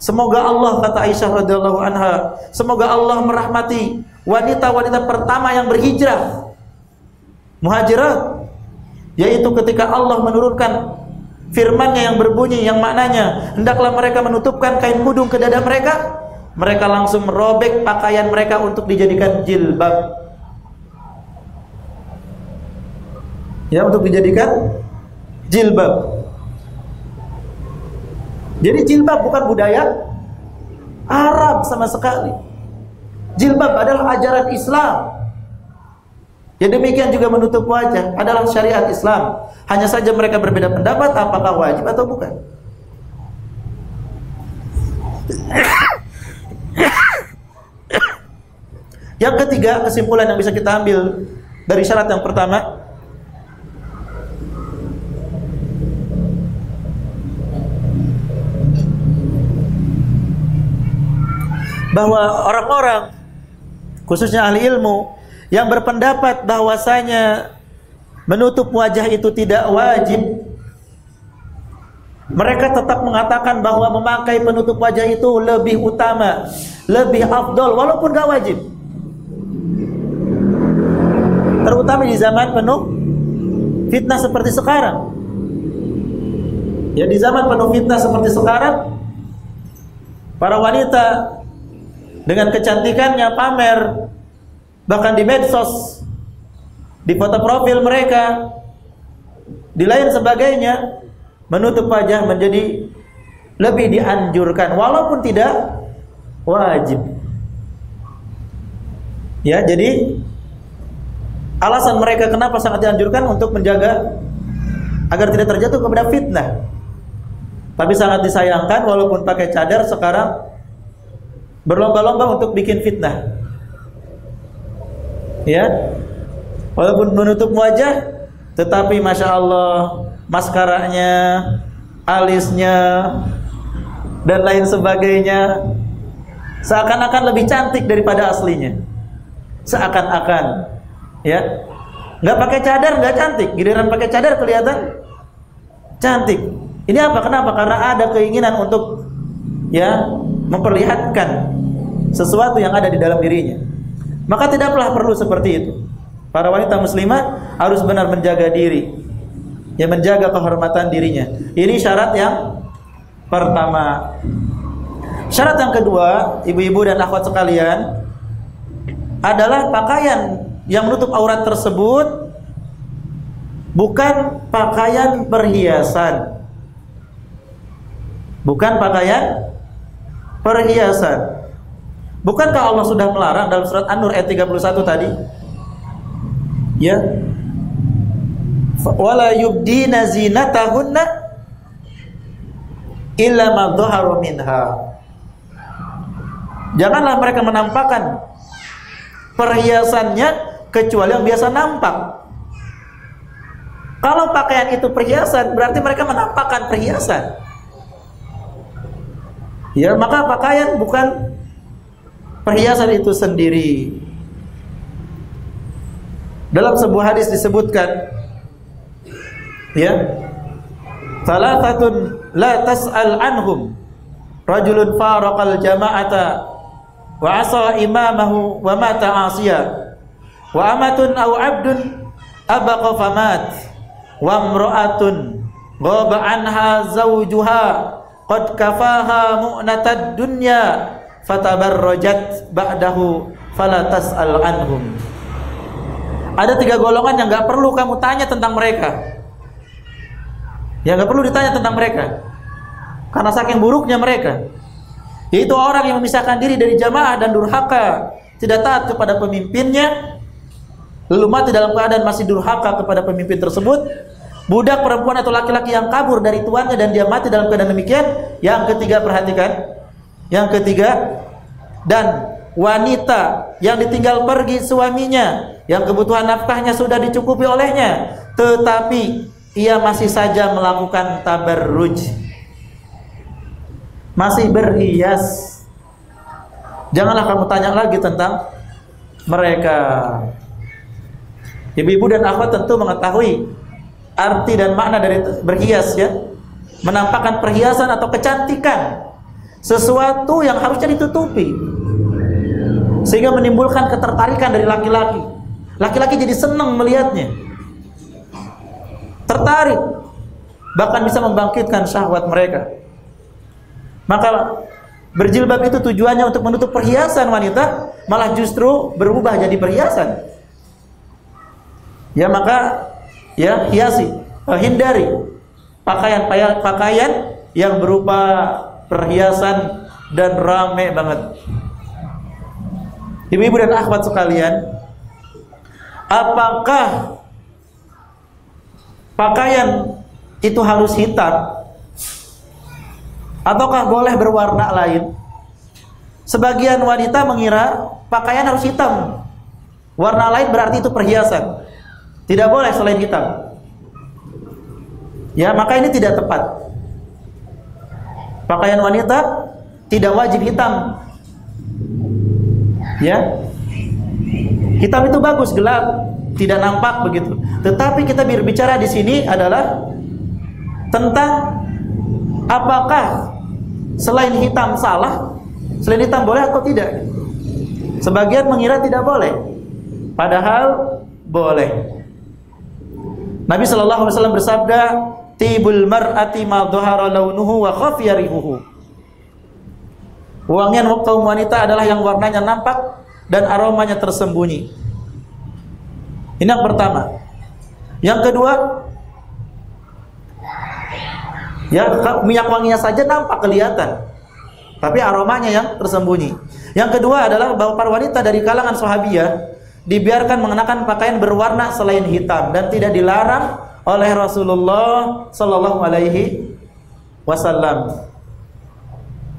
Semoga Allah, kata Aisyah radhiyallahu anha, semoga Allah merahmati wanita-wanita pertama yang berhijrah, muhajirat, yaitu ketika Allah menurunkan firman-Nya yang berbunyi, yang maknanya hendaklah mereka menutupkan kain kudung ke dada mereka, mereka langsung merobek pakaian mereka untuk dijadikan jilbab. Ya, untuk dijadikan jilbab. Jadi jilbab bukan budaya Arab sama sekali. Jilbab adalah ajaran Islam. Ya, demikian juga menutup wajah adalah syariat Islam. Hanya saja mereka berbeda pendapat apakah wajib atau bukan. Yang ketiga, kesimpulan yang bisa kita ambil dari syarat yang pertama, bahwa orang-orang, khususnya ahli ilmu, yang berpendapat bahwasanya menutup wajah itu tidak wajib, mereka tetap mengatakan bahwa memakai penutup wajah itu lebih utama, lebih afdol, walaupun gak wajib. Terutama di zaman penuh fitnah seperti sekarang. Ya, di zaman penuh fitnah seperti sekarang, para wanita dengan kecantikannya pamer, bahkan di medsos, di foto profil mereka, di lain sebagainya, menutup wajah menjadi lebih dianjurkan walaupun tidak wajib. Ya, jadi alasan mereka kenapa sangat dianjurkan untuk menjaga agar tidak terjatuh kepada fitnah. Tapi sangat disayangkan walaupun pakai cadar sekarang berlomba-lomba untuk bikin fitnah. Ya, walaupun menutup wajah, tetapi masya Allah, maskaranya, alisnya, dan lain sebagainya seakan-akan lebih cantik daripada aslinya. Seakan-akan, ya, nggak pakai cadar nggak cantik, giliran pakai cadar kelihatan cantik. Ini apa? Kenapa? Karena ada keinginan untuk, ya, memperlihatkan sesuatu yang ada di dalam dirinya. Maka tidaklah perlu seperti itu. Para wanita muslimah harus benar menjaga diri, ya, menjaga kehormatan dirinya. Ini syarat yang pertama. Syarat yang kedua, ibu-ibu dan akhwat sekalian, adalah pakaian yang menutup aurat tersebut bukan pakaian perhiasan. Bukan pakaian perhiasan. Bukankah Allah sudah melarang dalam surat An-Nur ayat 31 tadi? Ya. Wala yubdina zinatahunna illa ma dhahara minha. Janganlah mereka menampakkan perhiasannya kecuali yang biasa nampak. Kalau pakaian itu perhiasan, berarti mereka menampakkan perhiasan. Ya, maka pakaian bukan perhiasan itu sendiri. Dalam sebuah hadis disebutkan, ya, salatatun la tas'al anhum, rajulun faraqal jama'ata wa asa imamahu wa mata 'asiya, wa amatun aw 'abdun abaqa famat, wa imra'atun ghaba anha zawjuha qad kafaha mu'natad dunya fatabarrajat ba'dahu fala tas'al anhum. Ada 3 golongan yang gak perlu kamu tanya tentang mereka, yang gak perlu ditanya tentang mereka karena saking buruknya mereka, yaitu orang yang memisahkan diri dari jamaah dan durhaka, tidak taat kepada pemimpinnya, lalu mati dalam keadaan masih durhaka kepada pemimpin tersebut. Budak perempuan atau laki-laki yang kabur dari tuannya dan dia mati dalam keadaan demikian. Yang ketiga, perhatikan, yang ketiga, dan wanita yang ditinggal pergi suaminya, yang kebutuhan nafkahnya sudah dicukupi olehnya, tetapi ia masih saja melakukan tabarruj, masih berhias. Janganlah kamu tanya lagi tentang mereka. Ibu-ibu dan akhwat tentu mengetahui arti dan makna dari berhias, ya. Menampakkan perhiasan atau kecantikan, sesuatu yang harusnya ditutupi, sehingga menimbulkan ketertarikan dari laki-laki. Laki-laki jadi senang melihatnya, tertarik, bahkan bisa membangkitkan syahwat mereka. Maka berjilbab itu tujuannya untuk menutup perhiasan wanita, malah justru berubah jadi perhiasan. Ya, maka ya hiasi, hindari pakaian yang berupa perhiasan dan rame banget. Ibu-ibu dan akhwat sekalian, apakah pakaian itu harus hitam ataukah boleh berwarna lain? Sebagian wanita mengira pakaian harus hitam, warna lain berarti itu perhiasan, tidak boleh selain hitam. Ya, maka ini tidak tepat. Pakaian wanita tidak wajib hitam. Ya, hitam itu bagus, gelap, tidak nampak begitu. Tetapi kita berbicara di sini adalah tentang apakah selain hitam salah, selain hitam boleh atau tidak. Sebagian mengira tidak boleh, padahal boleh. Nabi sallallahu alaihi wasallam bersabda, "Tibul mar'ati ma dhahara launuhu wa khafiya rihuhu." Wangian kaum wanita adalah yang warnanya nampak dan aromanya tersembunyi. Ini yang pertama. Yang kedua, ya, minyak wanginya saja nampak kelihatan, tapi aromanya yang tersembunyi. Yang kedua adalah bahwa para wanita dari kalangan sahabiyah dibiarkan mengenakan pakaian berwarna selain hitam dan tidak dilarang oleh Rasulullah sallallahu alaihi wasallam.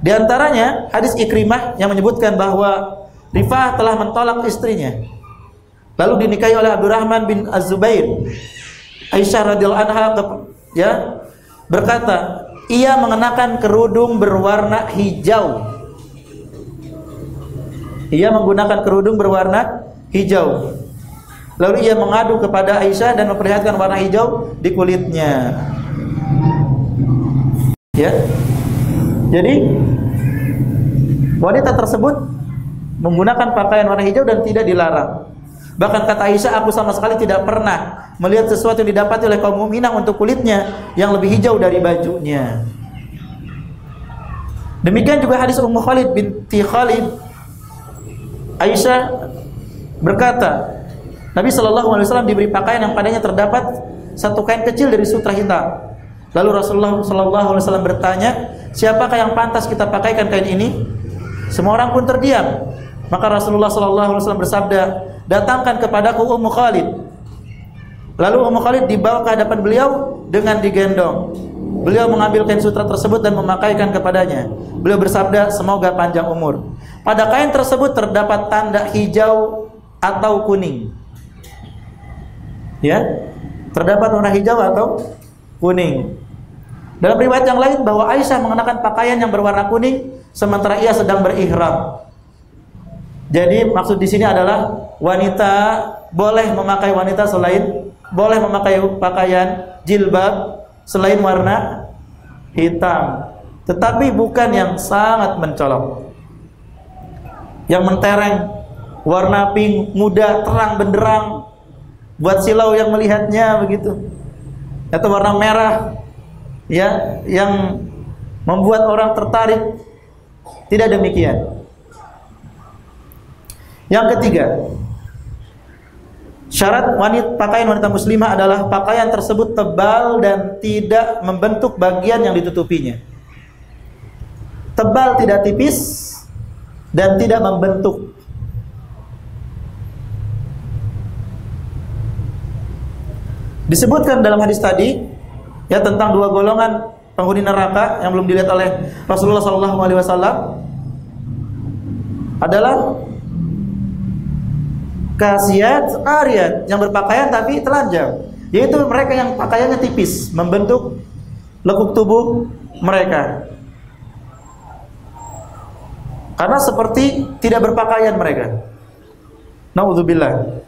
Di antaranya hadis Ikrimah yang menyebutkan bahwa Rifa'ah telah mentolak istrinya, lalu dinikahi oleh Abdurrahman bin Az-Zubair. Aisyah radhiyallahu anha berkata, ia mengenakan kerudung berwarna hijau. Ia menggunakan kerudung berwarna hijau. Lalu ia mengadu kepada Aisyah dan memperlihatkan warna hijau di kulitnya. Ya. Jadi wanita tersebut menggunakan pakaian warna hijau dan tidak dilarang. Bahkan kata Aisyah, aku sama sekali tidak pernah melihat sesuatu yang didapati oleh kaum mukminah untuk kulitnya yang lebih hijau dari bajunya. Demikian juga hadis Ummu Khalid binti Khalid. Aisyah berkata, Nabi SAW diberi pakaian yang padanya terdapat satu kain kecil dari sutra hitam. Lalu Rasulullah SAW bertanya, siapakah yang pantas kita pakaikan kain ini? Semua orang pun terdiam. Maka Rasulullah SAW bersabda, datangkan kepadaku Ummu Khalid. Lalu Ummu Khalid dibawa ke hadapan beliau dengan digendong. Beliau mengambil kain sutra tersebut dan memakaikan kepadanya. Beliau bersabda, semoga panjang umur. Pada kain tersebut terdapat tanda hijau atau kuning. Ya, terdapat warna hijau atau kuning. Dalam riwayat yang lain bahwa Aisyah mengenakan pakaian yang berwarna kuning sementara ia sedang berihram. Jadi maksud di sini adalah wanita boleh memakai boleh memakai pakaian jilbab selain warna hitam, tetapi bukan yang sangat mencolok, yang mentereng, warna pink muda terang benderang buat silau yang melihatnya begitu, atau warna merah ya yang membuat orang tertarik. Tidak demikian. Yang ketiga, syarat pakaian wanita muslimah adalah pakaian tersebut tebal dan tidak membentuk bagian yang ditutupinya. Tebal, tidak tipis, dan tidak membentuk. Disebutkan dalam hadis tadi ya tentang dua golongan penghuni neraka yang belum dilihat oleh Rasulullah SAW. adalah kasiyat ariyat, yang berpakaian tapi telanjang, yaitu mereka yang pakaiannya tipis, membentuk lekuk tubuh mereka. Karena seperti tidak berpakaian mereka. Naudzubillah.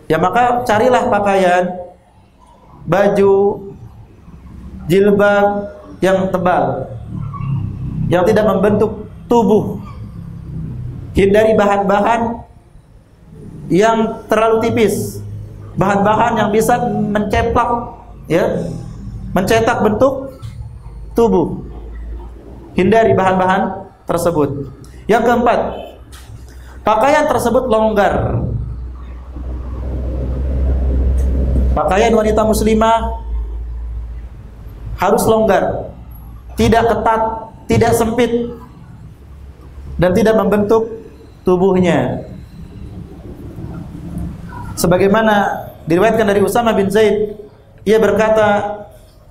Ya maka carilah pakaian, baju, jilbab yang tebal, yang tidak membentuk tubuh. Hindari bahan-bahan yang terlalu tipis, bahan-bahan yang bisa menceplak, ya, mencetak bentuk tubuh. Hindari bahan-bahan tersebut. Yang keempat, pakaian tersebut longgar. Pakaian wanita muslimah harus longgar, tidak ketat, tidak sempit, dan tidak membentuk tubuhnya. Sebagaimana diriwayatkan dari Usama bin Zaid, ia berkata,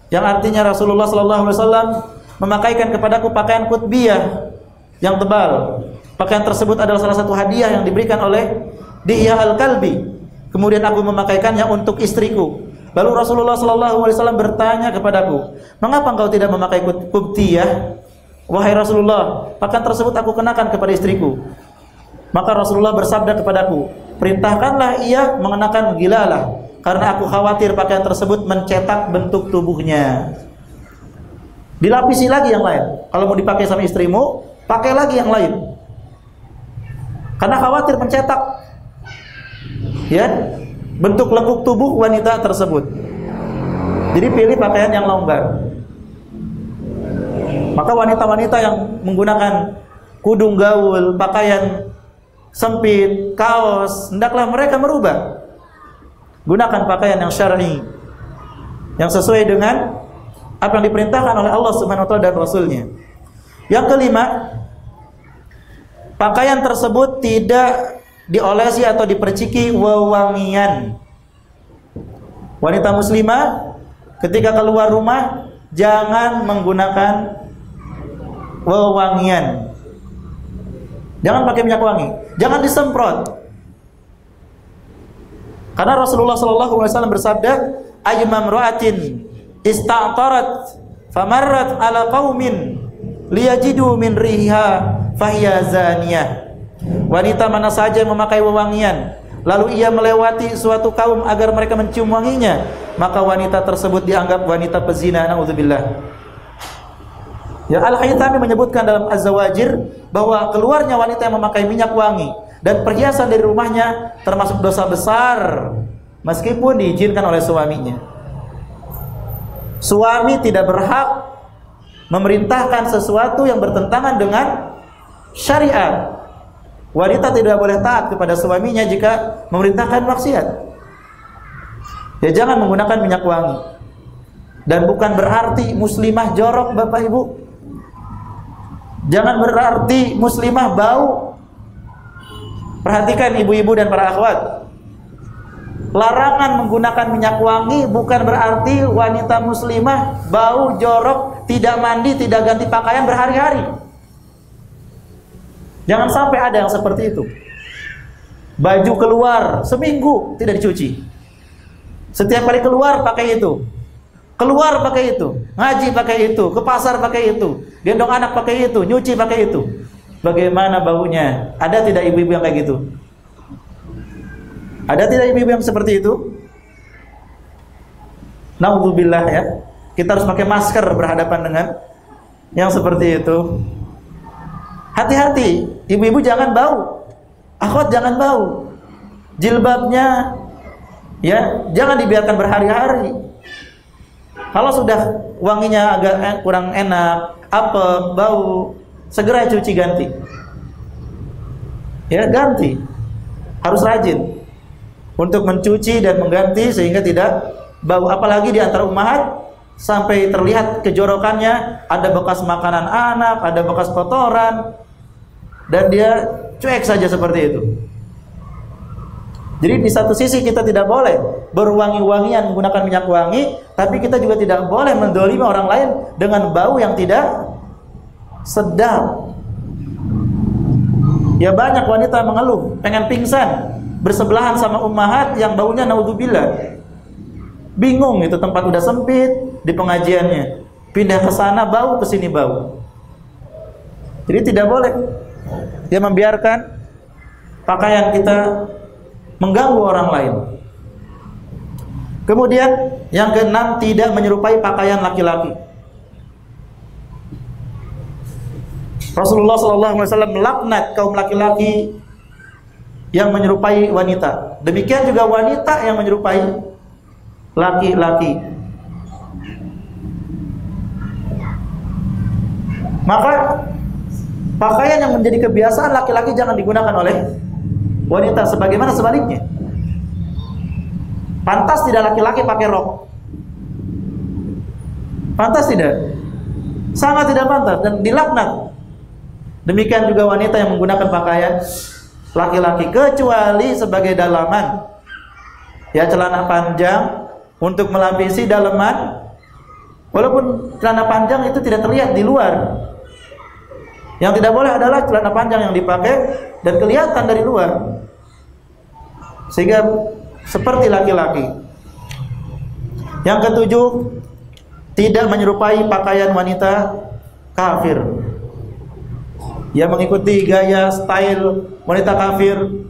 yang artinya Rasulullah SAW memakaikan kepadaku pakaian kutbiyah yang tebal. Pakaian tersebut adalah salah satu hadiah yang diberikan oleh Dihya al-Kalbi. Kemudian aku memakaikannya untuk istriku. Lalu Rasulullah SAW bertanya kepadaku, mengapa engkau tidak memakai kutbiyah? Wahai Rasulullah, pakaian tersebut aku kenakan kepada istriku. Maka Rasulullah bersabda kepadaku, perintahkanlah ia mengenakan gilalah, karena aku khawatir pakaian tersebut mencetak bentuk tubuhnya. Dilapisi lagi yang lain. Kalau mau dipakai sama istrimu, pakai lagi yang lain, karena khawatir mencetak, ya, bentuk lekuk tubuh wanita tersebut. Jadi pilih pakaian yang longgar. Maka wanita-wanita yang menggunakan kudung gaul, pakaian sempit, kaos, hendaklah mereka merubah. Gunakan pakaian yang syar'i, yang sesuai dengan apa yang diperintahkan oleh Allah Subhanahu wa taala dan Rasulnya. Yang kelima, pakaian tersebut tidak diolesi atau diperciki wewangian. Wanita muslimah ketika keluar rumah jangan menggunakan wewangian. Jangan pakai minyak wangi, jangan disemprot. Karena Rasulullah SAW bersabda, ayyuma imra'atin ista'tarat famarrat ala qaumin liyajidu min riha fahiya zaniyah. Wanita mana saja yang memakai wewangian, lalu ia melewati suatu kaum agar mereka mencium wanginya, maka wanita tersebut dianggap wanita pezina. Naudzubillah. Ya, Al-Haythami menyebutkan dalam Az-Zawajir bahwa keluarnya wanita yang memakai minyak wangi dan perhiasan dari rumahnya termasuk dosa besar meskipun diizinkan oleh suaminya. Suami tidak berhak memerintahkan sesuatu yang bertentangan dengan syariat. Wanita tidak boleh taat kepada suaminya jika memerintahkan maksiat. Ya, jangan menggunakan minyak wangi. Dan bukan berarti muslimah jorok, Bapak Ibu. Jangan berarti muslimah bau. Perhatikan ibu-ibu dan para akhwat. Larangan menggunakan minyak wangi bukan berarti wanita muslimah bau, jorok, tidak mandi, tidak ganti pakaian berhari-hari. Jangan sampai ada yang seperti itu. Baju keluar seminggu tidak dicuci. Setiap kali keluar pakai itu. Keluar pakai itu, ngaji pakai itu, ke pasar pakai itu, gendong anak pakai itu, nyuci pakai itu. Bagaimana baunya? Ada tidak ibu-ibu yang kayak gitu? Ada tidak ibu-ibu yang seperti itu? Naudzubillah, ya. Kita harus pakai masker berhadapan dengan yang seperti itu. Hati-hati, ibu-ibu jangan bau. Akhwat jangan bau. Jilbabnya, ya, jangan dibiarkan berhari-hari. Kalau sudah wanginya agak kurang enak, apem, bau, segera cuci, ganti. Ya, ganti. Harus rajin untuk mencuci dan mengganti sehingga tidak bau. Apalagi di antara ummahat sampai terlihat kejorokannya, ada bekas makanan anak, ada bekas kotoran, dan dia cuek saja seperti itu. Jadi di satu sisi kita tidak boleh berwangi-wangian menggunakan minyak wangi, tapi kita juga tidak boleh mendolimi orang lain dengan bau yang tidak sedap. Ya banyak wanita mengeluh, pengen pingsan, bersebelahan sama ummahat yang baunya naudzubillah. Bingung, itu tempat udah sempit di pengajiannya. Pindah ke sana bau, ke sini bau. Jadi tidak boleh dia membiarkan pakaian kita mengganggu orang lain. Kemudian yang keenam, tidak menyerupai pakaian laki-laki. Rasulullah SAW melaknat kaum laki-laki yang menyerupai wanita. Demikian juga wanita yang menyerupai laki-laki. Maka pakaian yang menjadi kebiasaan laki-laki jangan digunakan oleh wanita, sebagaimana sebaliknya. Pantas tidak laki-laki pakai rok? Pantas tidak? Sangat tidak pantas dan dilaknat. Demikian juga wanita yang menggunakan pakaian laki-laki, kecuali sebagai dalaman. Ya, celana panjang untuk melapisi dalaman. Walaupun celana panjang itu tidak terlihat di luar. Yang tidak boleh adalah celana panjang yang dipakai dan kelihatan dari luar, sehingga seperti laki-laki. Yang ketujuh, tidak menyerupai pakaian wanita kafir. Yang mengikuti gaya style wanita kafir,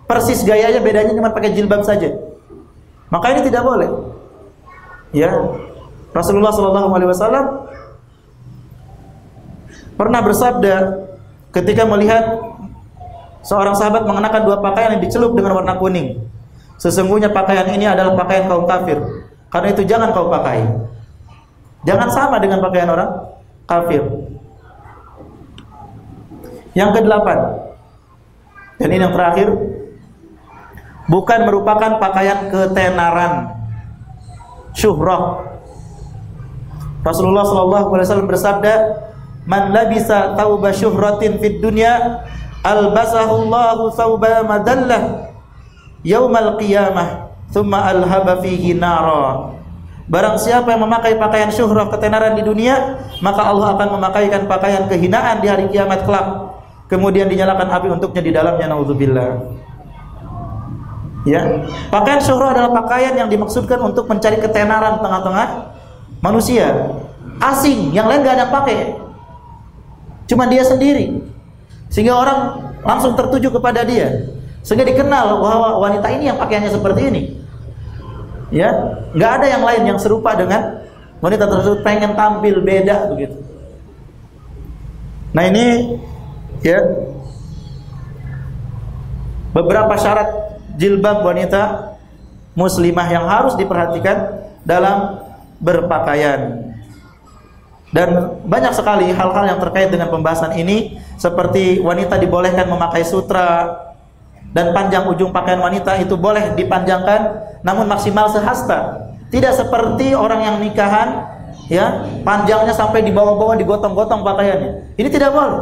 persis gayanya, bedanya cuma pakai jilbab saja. Maka ini tidak boleh. Ya, Rasulullah SAW pernah bersabda ketika melihat seorang sahabat mengenakan dua pakaian yang dicelup dengan warna kuning. Sesungguhnya pakaian ini adalah pakaian kaum kafir. Karena itu jangan kau pakai. Jangan sama dengan pakaian orang kafir. Yang kedelapan, dan ini yang terakhir, bukan merupakan pakaian ketenaran, syuhrah. Rasulullah SAW bersabda, "Man labisa thawba syuhratin fid dunya, albasahullahu thawba madallah yaumal qiyamah, thumma alhaba fihi nara." Barang siapa yang memakai pakaian syuhrah, ketenaran di dunia, maka Allah akan memakaikan pakaian kehinaan di hari kiamat kelak. Kemudian dinyalakan api untuknya di dalamnya, naudzubillah. Ya, pakaian syuhrah adalah pakaian yang dimaksudkan untuk mencari ketenaran tengah-tengah manusia asing, yang lain gak ada yang pakai, cuma dia sendiri, sehingga orang langsung tertuju kepada dia, sehingga dikenal bahwa wanita ini yang pakaiannya seperti ini. Ya, nggak ada yang lain yang serupa dengan wanita tersebut, pengen tampil beda begitu. Nah, ini ya beberapa syarat jilbab wanita muslimah yang harus diperhatikan dalam berpakaian. Dan banyak sekali hal-hal yang terkait dengan pembahasan ini, seperti wanita dibolehkan memakai sutra, dan panjang ujung pakaian wanita itu boleh dipanjangkan namun maksimal sehasta. Tidak seperti orang yang nikahan, ya, panjangnya sampai di bawah-bawah, digotong-gotong pakaiannya. Ini tidak boleh.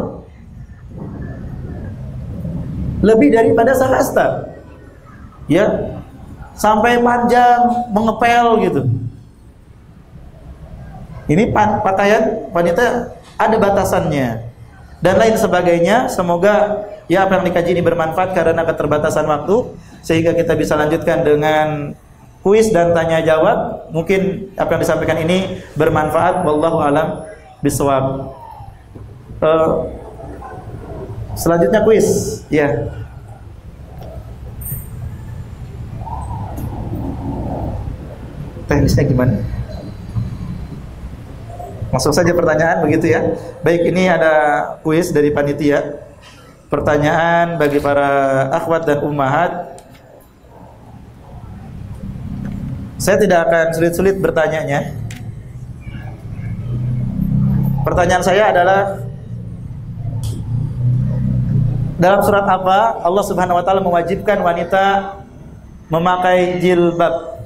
Lebih daripada sehasta, ya, sampai panjang mengepel gitu. Ini pakaian wanita ada batasannya dan lain sebagainya. Semoga ya apa yang dikaji ini bermanfaat karena keterbatasan waktu, sehingga kita bisa lanjutkan dengan kuis dan tanya jawab. Mungkin apa yang disampaikan ini bermanfaat. Wallahu alam bisawab. Selanjutnya kuis, ya. Teknisnya gimana? Masuk saja pertanyaan begitu ya. Baik, ini ada kuis dari panitia. Pertanyaan bagi para akhwat dan ummahat. Saya tidak akan sulit-sulit bertanyanya. Pertanyaan saya adalah, dalam surat apa Allah Subhanahu wa taala mewajibkan wanita memakai jilbab?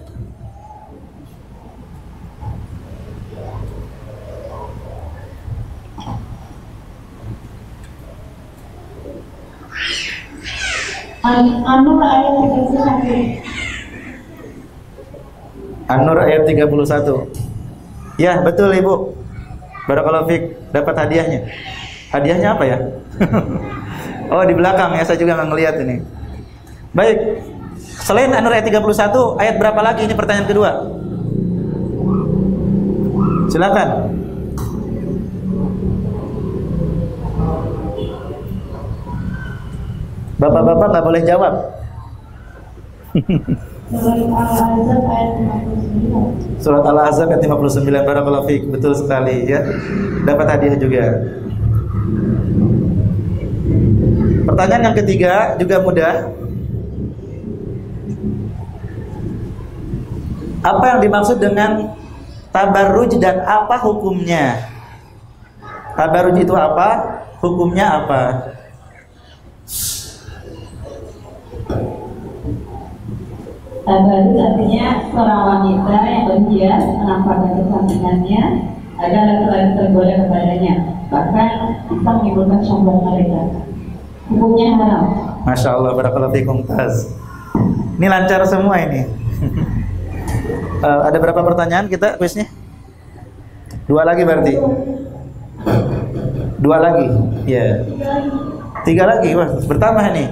An-Nur ayat 31. An-Nur ayat 31. Ya, betul Ibu. Barakallahu fiik, dapat hadiahnya. Hadiahnya apa ya? Oh, di belakang ya, saya juga nggak ngelihat ini. Baik. Selain An-Nur ayat 31, ayat berapa lagi ini pertanyaan kedua? Silakan. Bapak-bapak nggak boleh jawab. Surat Al-Ahzab ayat 59. Barakallahu fiik. Betul sekali ya. Dapat hadiah juga. Pertanyaan yang ketiga juga mudah. Apa yang dimaksud dengan tabarruj dan apa hukumnya? Tabarruj itu apa? Hukumnya apa? Tabarruj artinya seorang wanita yang berhias menampakkan kecantikannya agar laki-laki tergoda kepadanya. Bahkan kita menimbulkan sombong mereka. Hukumnya haram. Masya Allah, barakallahu fikum. Ini lancar semua ini. Ada berapa pertanyaan kita kuisnya? 2 lagi berarti. 2 lagi. Ya. 3 lagi, wah, bertambah nih.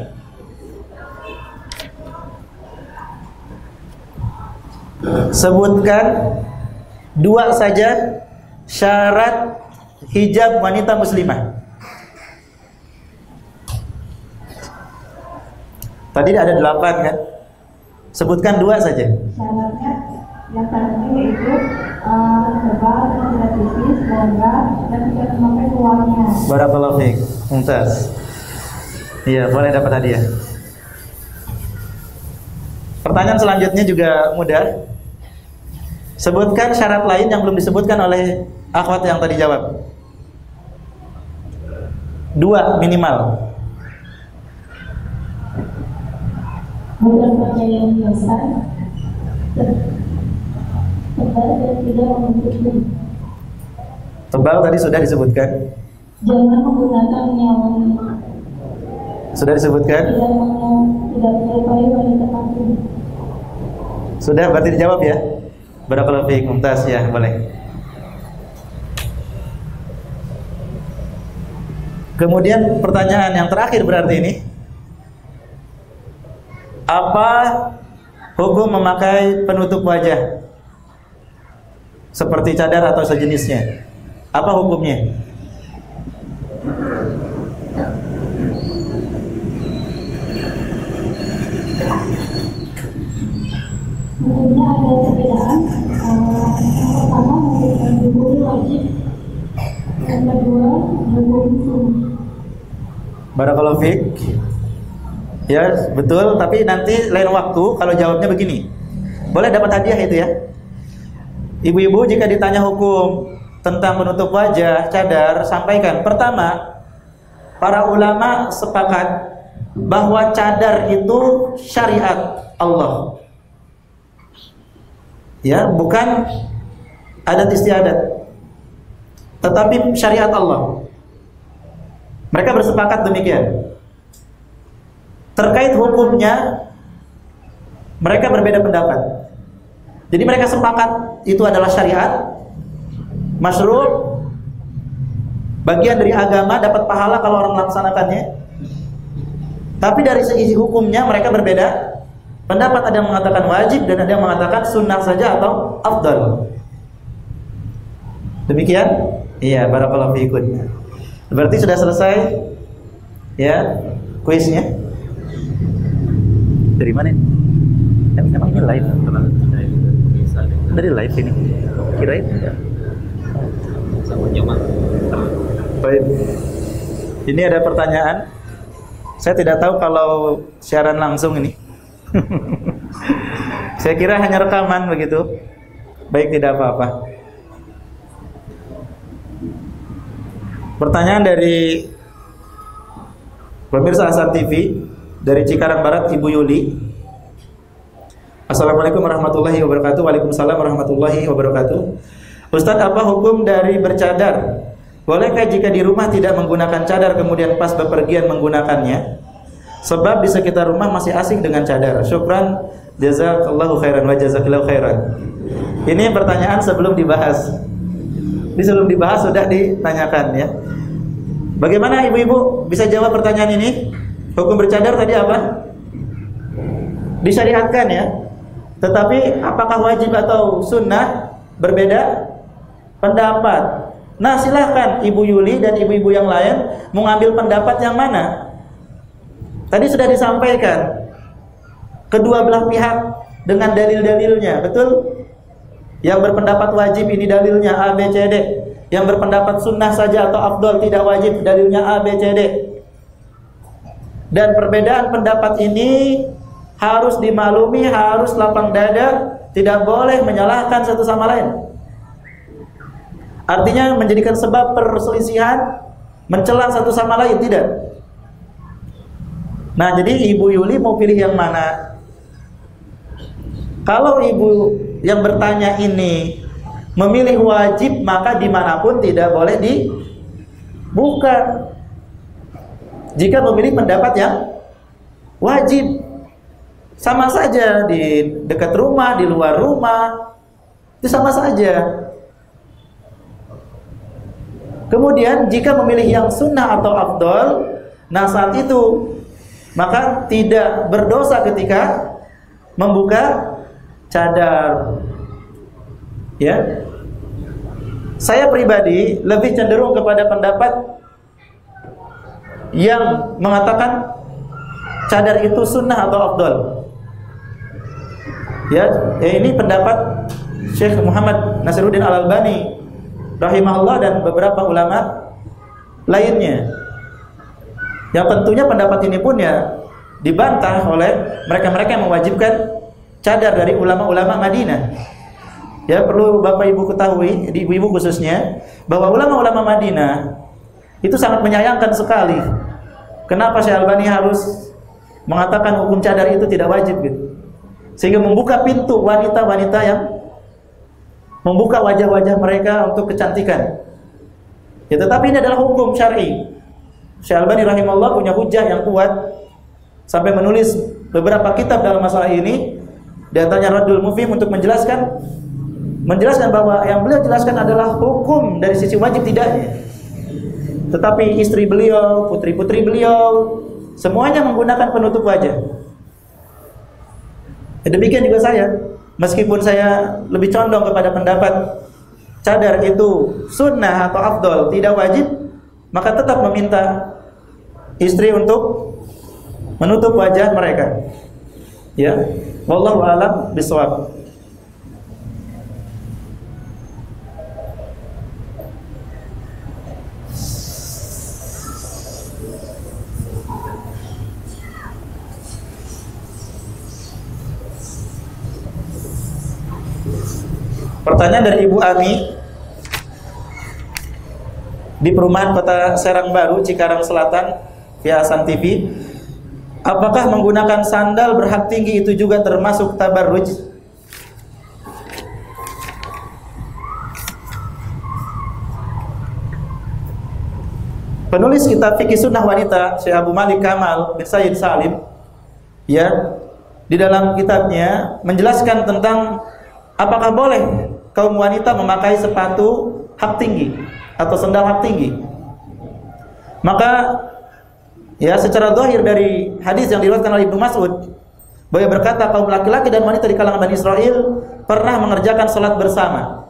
Sebutkan 2 saja syarat hijab wanita muslimah. Tadi ada 8 kan? Sebutkan 2 saja. Syaratnya yang pertama yaitu tebal, tidak tipis, longgar, dan tidak memakai pewarna. Barakallahu fiik. Mumtaz. Iya, boleh dapat hadiah. Pertanyaan selanjutnya juga mudah. Sebutkan syarat lain yang belum disebutkan oleh akhwat yang tadi jawab. 2 minimal. Bukan pakaian hiasan, tebal dan tidak menutupi. Tebal tadi sudah disebutkan. Jangan menggunakan yang Sudah disebutkan. tidak menyukai wanita mati. Sudah, berarti dijawab ya. Barakallahu fiik. Mumtaz ya, boleh. Kemudian pertanyaan yang terakhir berarti ini, apa hukum memakai penutup wajah seperti cadar atau sejenisnya? Apa hukumnya? Hukumnya ada perbedaan. Yang pertama memberikan hukum wajib, yang kedua hukum sunnah. Barakallahu fiik. Ya, betul, tapi nanti lain waktu kalau jawabnya begini. Boleh dapat hadiah itu ya. Ibu-ibu jika ditanya hukum tentang menutup wajah, cadar, sampaikan. Pertama, para ulama sepakat bahwa cadar itu syariat Allah. Ya, bukan adat istiadat, tetapi syariat Allah. Mereka bersepakat demikian. Terkait hukumnya, mereka berbeda pendapat. Jadi mereka sepakat itu adalah syariat, masyru', bagian dari agama, dapat pahala kalau orang melaksanakannya. Tapi dari segi hukumnya mereka berbeda pendapat. Ada yang mengatakan wajib dan ada yang mengatakan sunnah saja atau afdal. Demikian? Iya, barakallahu fiikum. Berarti sudah selesai ya kuisnya. Dari mana? Emang ini live? Dari live ini? Kirain? Baik. Ini ada pertanyaan. Saya tidak tahu kalau siaran langsung ini. Saya kira hanya rekaman begitu. Baik, tidak apa-apa. Pertanyaan dari pemirsa Asar TV dari Cikarang Barat, Ibu Yuli. Assalamualaikum warahmatullahi wabarakatuh. Waalaikumsalam warahmatullahi wabarakatuh. Ustadz, apa hukum dari bercadar? Bolehkah jika di rumah tidak menggunakan cadar kemudian pas bepergian menggunakannya? Sebab di sekitar rumah masih asing dengan cadar. Syukran, jazakallahu khairan wa jazakallahu khairan. Ini pertanyaan sebelum dibahas. Ini sebelum dibahas sudah ditanyakan ya. Bagaimana ibu-ibu bisa jawab pertanyaan ini? Hukum bercadar tadi apa? Disyariatkan ya. Tetapi apakah wajib atau sunnah? Berbeda pendapat. Nah, silahkan Ibu Yuli dan ibu-ibu yang lain mengambil pendapat yang mana? Tadi sudah disampaikan kedua belah pihak dengan dalil-dalilnya, betul? Yang berpendapat wajib ini dalilnya A, B, C, D. Yang berpendapat sunnah saja atau afdol tidak wajib, dalilnya A, B, C, D. Dan perbedaan pendapat ini harus dimaklumi, harus lapang dada, tidak boleh menyalahkan satu sama lain. Artinya menjadikan sebab perselisihan, mencela satu sama lain, tidak. Nah, jadi Ibu Yuli mau pilih yang mana? Kalau ibu yang bertanya ini memilih wajib, maka dimanapun tidak boleh dibuka. Jika memilih pendapat yang wajib, sama saja di dekat rumah, di luar rumah, itu sama saja. Kemudian jika memilih yang sunnah atau afdol, nah saat itu maka tidak berdosa ketika membuka cadar. Ya. Saya pribadi lebih cenderung kepada pendapat yang mengatakan cadar itu sunnah atau afdol. Ya, ini pendapat Syekh Muhammad Nasiruddin Al-Albani rahimahullah dan beberapa ulama lainnya. Yang tentunya pendapat ini pun ya dibantah oleh mereka-mereka yang mewajibkan cadar dari ulama-ulama Madinah. Ya, perlu Bapak Ibu ketahui, ibu-ibu khususnya, bahwa ulama-ulama Madinah itu sangat menyayangkan sekali kenapa Syekh Albani harus mengatakan hukum cadar itu tidak wajib gitu. Sehingga membuka pintu wanita-wanita yang membuka wajah-wajah mereka untuk kecantikan. Ya, tetapi ini adalah hukum syar'i. Syekh Albani rahimahullah punya hujah yang kuat sampai menulis beberapa kitab dalam masalah ini. Di antaranya Raddul Mufhim untuk menjelaskan bahwa yang beliau jelaskan adalah hukum dari sisi wajib tidaknya. Tetapi istri beliau, putri-putri beliau, semuanya menggunakan penutup wajah. Demikian juga saya, meskipun saya lebih condong kepada pendapat cadar itu sunnah atau afdol, tidak wajib, maka tetap meminta istri untuk menutup wajah mereka. Ya, wallahu a'lam bishawab. Pertanyaan dari Ibu Ami di perumahan Kota Serang Baru, Cikarang Selatan, via Hasan TV. Apakah menggunakan sandal berhak tinggi itu juga termasuk tabarruj? Penulis kitab Fikih Sunnah Wanita, Syekh Abu Malik Kamal bin Sayyid Salim, ya, di dalam kitabnya menjelaskan tentang apakah boleh kaum wanita memakai sepatu hak tinggi atau sandal hak tinggi. Maka ya, secara zahir dari hadis yang diriwayatkan oleh Ibnu Mas'ud, bahwa berkata kaum laki-laki dan wanita di kalangan Bani Israel pernah mengerjakan salat bersama.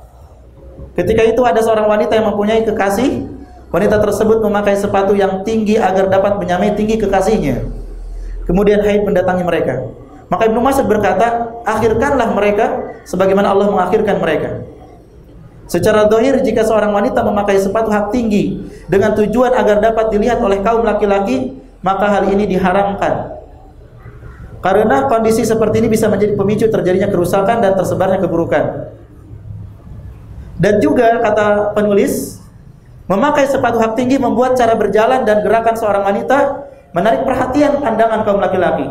Ketika itu ada seorang wanita yang mempunyai kekasih. Wanita tersebut memakai sepatu yang tinggi agar dapat menyamai tinggi kekasihnya. Kemudian haid mendatangi mereka. Maka Ibnu Mas'ud berkata, akhirkanlah mereka sebagaimana Allah mengakhirkan mereka. Secara zahir, jika seorang wanita memakai sepatu hak tinggi dengan tujuan agar dapat dilihat oleh kaum laki-laki, maka hal ini diharamkan. Karena kondisi seperti ini bisa menjadi pemicu terjadinya kerusakan dan tersebarnya keburukan. Dan juga kata penulis, memakai sepatu hak tinggi membuat cara berjalan dan gerakan seorang wanita menarik perhatian pandangan kaum laki-laki.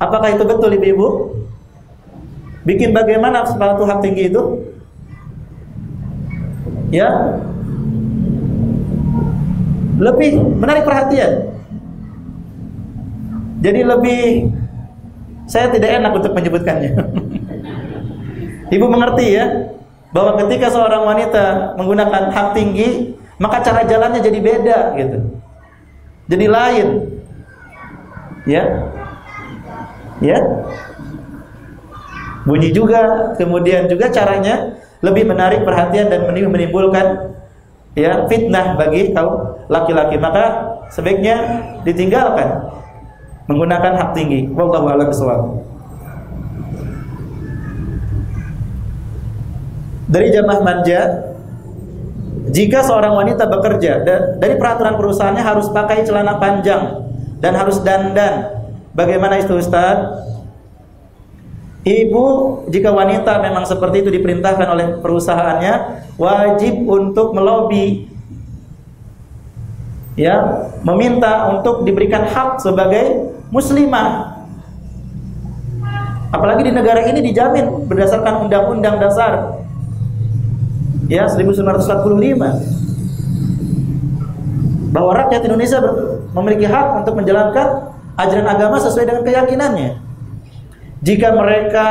Apakah itu betul, ibu-ibu? Bikin bagaimana sepatu hak tinggi itu? Ya, lebih menarik perhatian. Jadi lebih, saya tidak enak untuk menyebutkannya. Ibu mengerti ya, bahwa ketika seorang wanita menggunakan hak tinggi, maka cara jalannya jadi beda gitu. Jadi lain. Ya. Ya. Bunyi juga, kemudian juga caranya lebih menarik perhatian dan menimbulkan ya fitnah bagi kaum laki-laki. Maka sebaiknya ditinggalkan menggunakan hak tinggi. Wallahu a'lam bishawab. Dari jamaah manja, jika seorang wanita bekerja dari peraturan perusahaannya harus pakai celana panjang dan harus dandan. Bagaimana itu Ustaz? Ibu, jika wanita memang seperti itu diperintahkan oleh perusahaannya, wajib untuk melobi, ya, meminta untuk diberikan hak sebagai muslimah. Apalagi di negara ini dijamin berdasarkan Undang-Undang Dasar ya 1945 bahwa rakyat Indonesia memiliki hak untuk menjalankan ajaran agama sesuai dengan keyakinannya. Jika mereka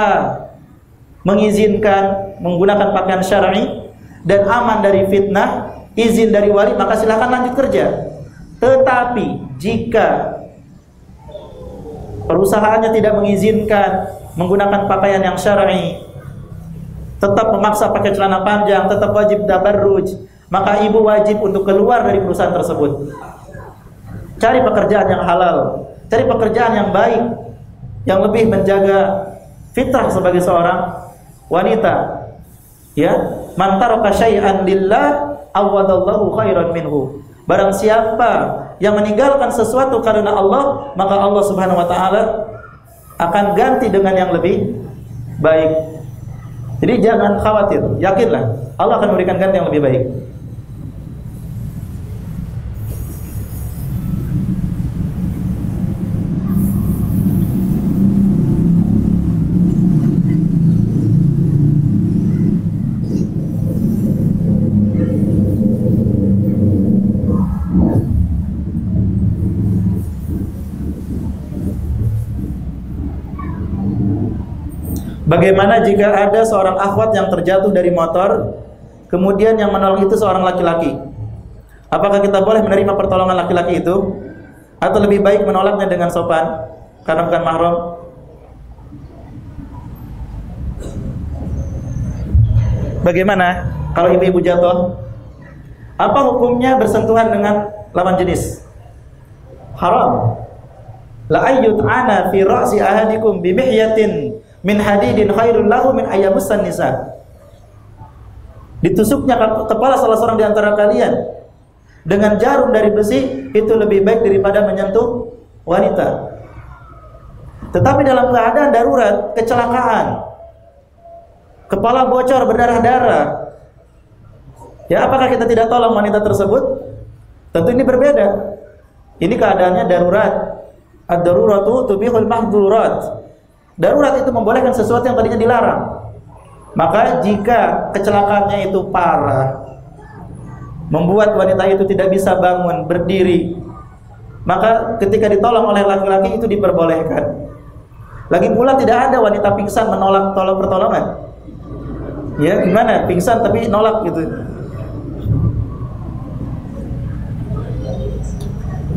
mengizinkan menggunakan pakaian syar'i dan aman dari fitnah, izin dari wali, maka silakan lanjut kerja. Tetapi jika perusahaannya tidak mengizinkan menggunakan pakaian yang syar'i, tetap memaksa pakai celana panjang, tetap wajib tabarruj, maka ibu wajib untuk keluar dari perusahaan tersebut. Cari pekerjaan yang halal, cari pekerjaan yang baik, yang lebih menjaga fitrah sebagai seorang wanita. Ya, man taraka syai'an lillah awadallahu khairan minhu. Barang siapa yang meninggalkan sesuatu karena Allah, maka Allah Subhanahu wa taala akan ganti dengan yang lebih baik. Jadi jangan khawatir, yakinlah Allah akan memberikan ganti yang lebih baik. Bagaimana jika ada seorang akhwat yang terjatuh dari motor, kemudian yang menolong itu seorang laki-laki? Apakah kita boleh menerima pertolongan laki-laki itu? Atau lebih baik menolaknya dengan sopan karena bukan mahram? Bagaimana kalau ibu-ibu jatuh? Apa hukumnya bersentuhan dengan lawan jenis? Haram. La ayyut'ana fi ra'si ahadikum bimihyatin min hadidin khairul lahu min ayyamussan nisa. Ditusuknya kepala salah seorang di antara kalian dengan jarum dari besi itu lebih baik daripada menyentuh wanita. Tetapi dalam keadaan darurat, kecelakaan, kepala bocor berdarah-darah, ya apakah kita tidak tolong wanita tersebut? Tentu ini berbeda. Ini keadaannya darurat. Ad-daruratu tubihul mahdzurat. Darurat itu membolehkan sesuatu yang tadinya dilarang. Maka jika kecelakaannya itu parah, membuat wanita itu tidak bisa bangun, berdiri, maka ketika ditolong oleh laki-laki itu diperbolehkan. Lagi pula tidak ada wanita pingsan menolak pertolongan. Ya gimana? Pingsan tapi nolak gitu.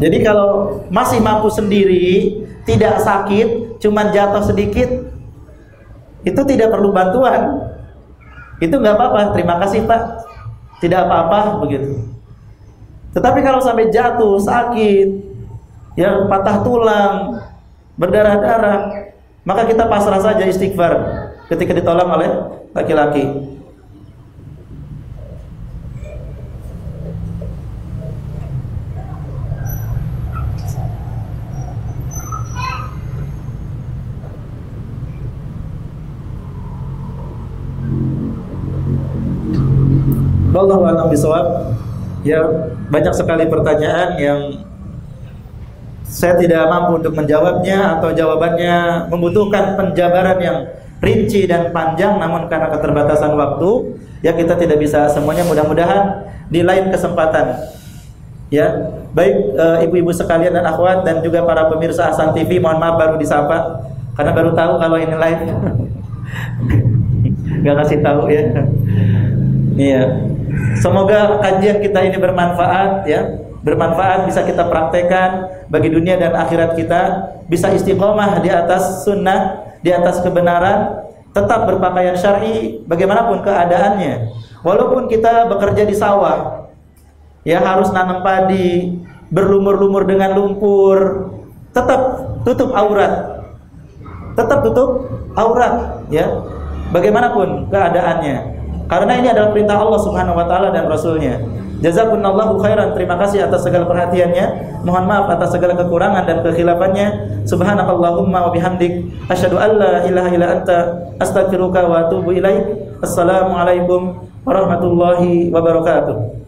Jadi kalau masih mampu sendiri, tidak sakit, cuman jatuh sedikit, itu tidak perlu bantuan. Itu nggak apa-apa, terima kasih Pak, tidak apa-apa begitu. Tetapi kalau sampai jatuh, sakit, ya patah tulang, berdarah-darah, maka kita pasrah saja istighfar ketika ditolong oleh laki-laki. Wallahu a'lam bishawab. Ya, banyak sekali pertanyaan yang saya tidak mampu untuk menjawabnya atau jawabannya membutuhkan penjabaran yang rinci dan panjang, namun karena keterbatasan waktu, ya kita tidak bisa semuanya. Mudah-mudahan di lain kesempatan. Ya, baik ibu-ibu sekalian dan akhwat dan juga para pemirsa Hasan TV, mohon maaf baru disapa karena baru tahu kalau ini live. Gak kasih tahu ya. Iya. Semoga kajian kita ini bermanfaat ya. Bermanfaat, bisa kita praktekkan bagi dunia dan akhirat kita, bisa istiqomah di atas sunnah, di atas kebenaran, tetap berpakaian syar'i bagaimanapun keadaannya. Walaupun kita bekerja di sawah, ya harus nanam padi, berlumur-lumur dengan lumpur, tetap tutup aurat. Tetap tutup aurat ya. Bagaimanapun keadaannya. Karena ini adalah perintah Allah Subhanahu wa taala dan Rasulnya. Jazakumullahu khairan. Terima kasih atas segala perhatiannya. Mohon maaf atas segala kekurangan dan kekhilafannya. Subhanakallahumma wa bihamdik asyhadu an la ilaha illa anta astaghfiruka wa atubu ilaik. Assalamualaikum warahmatullahi wabarakatuh.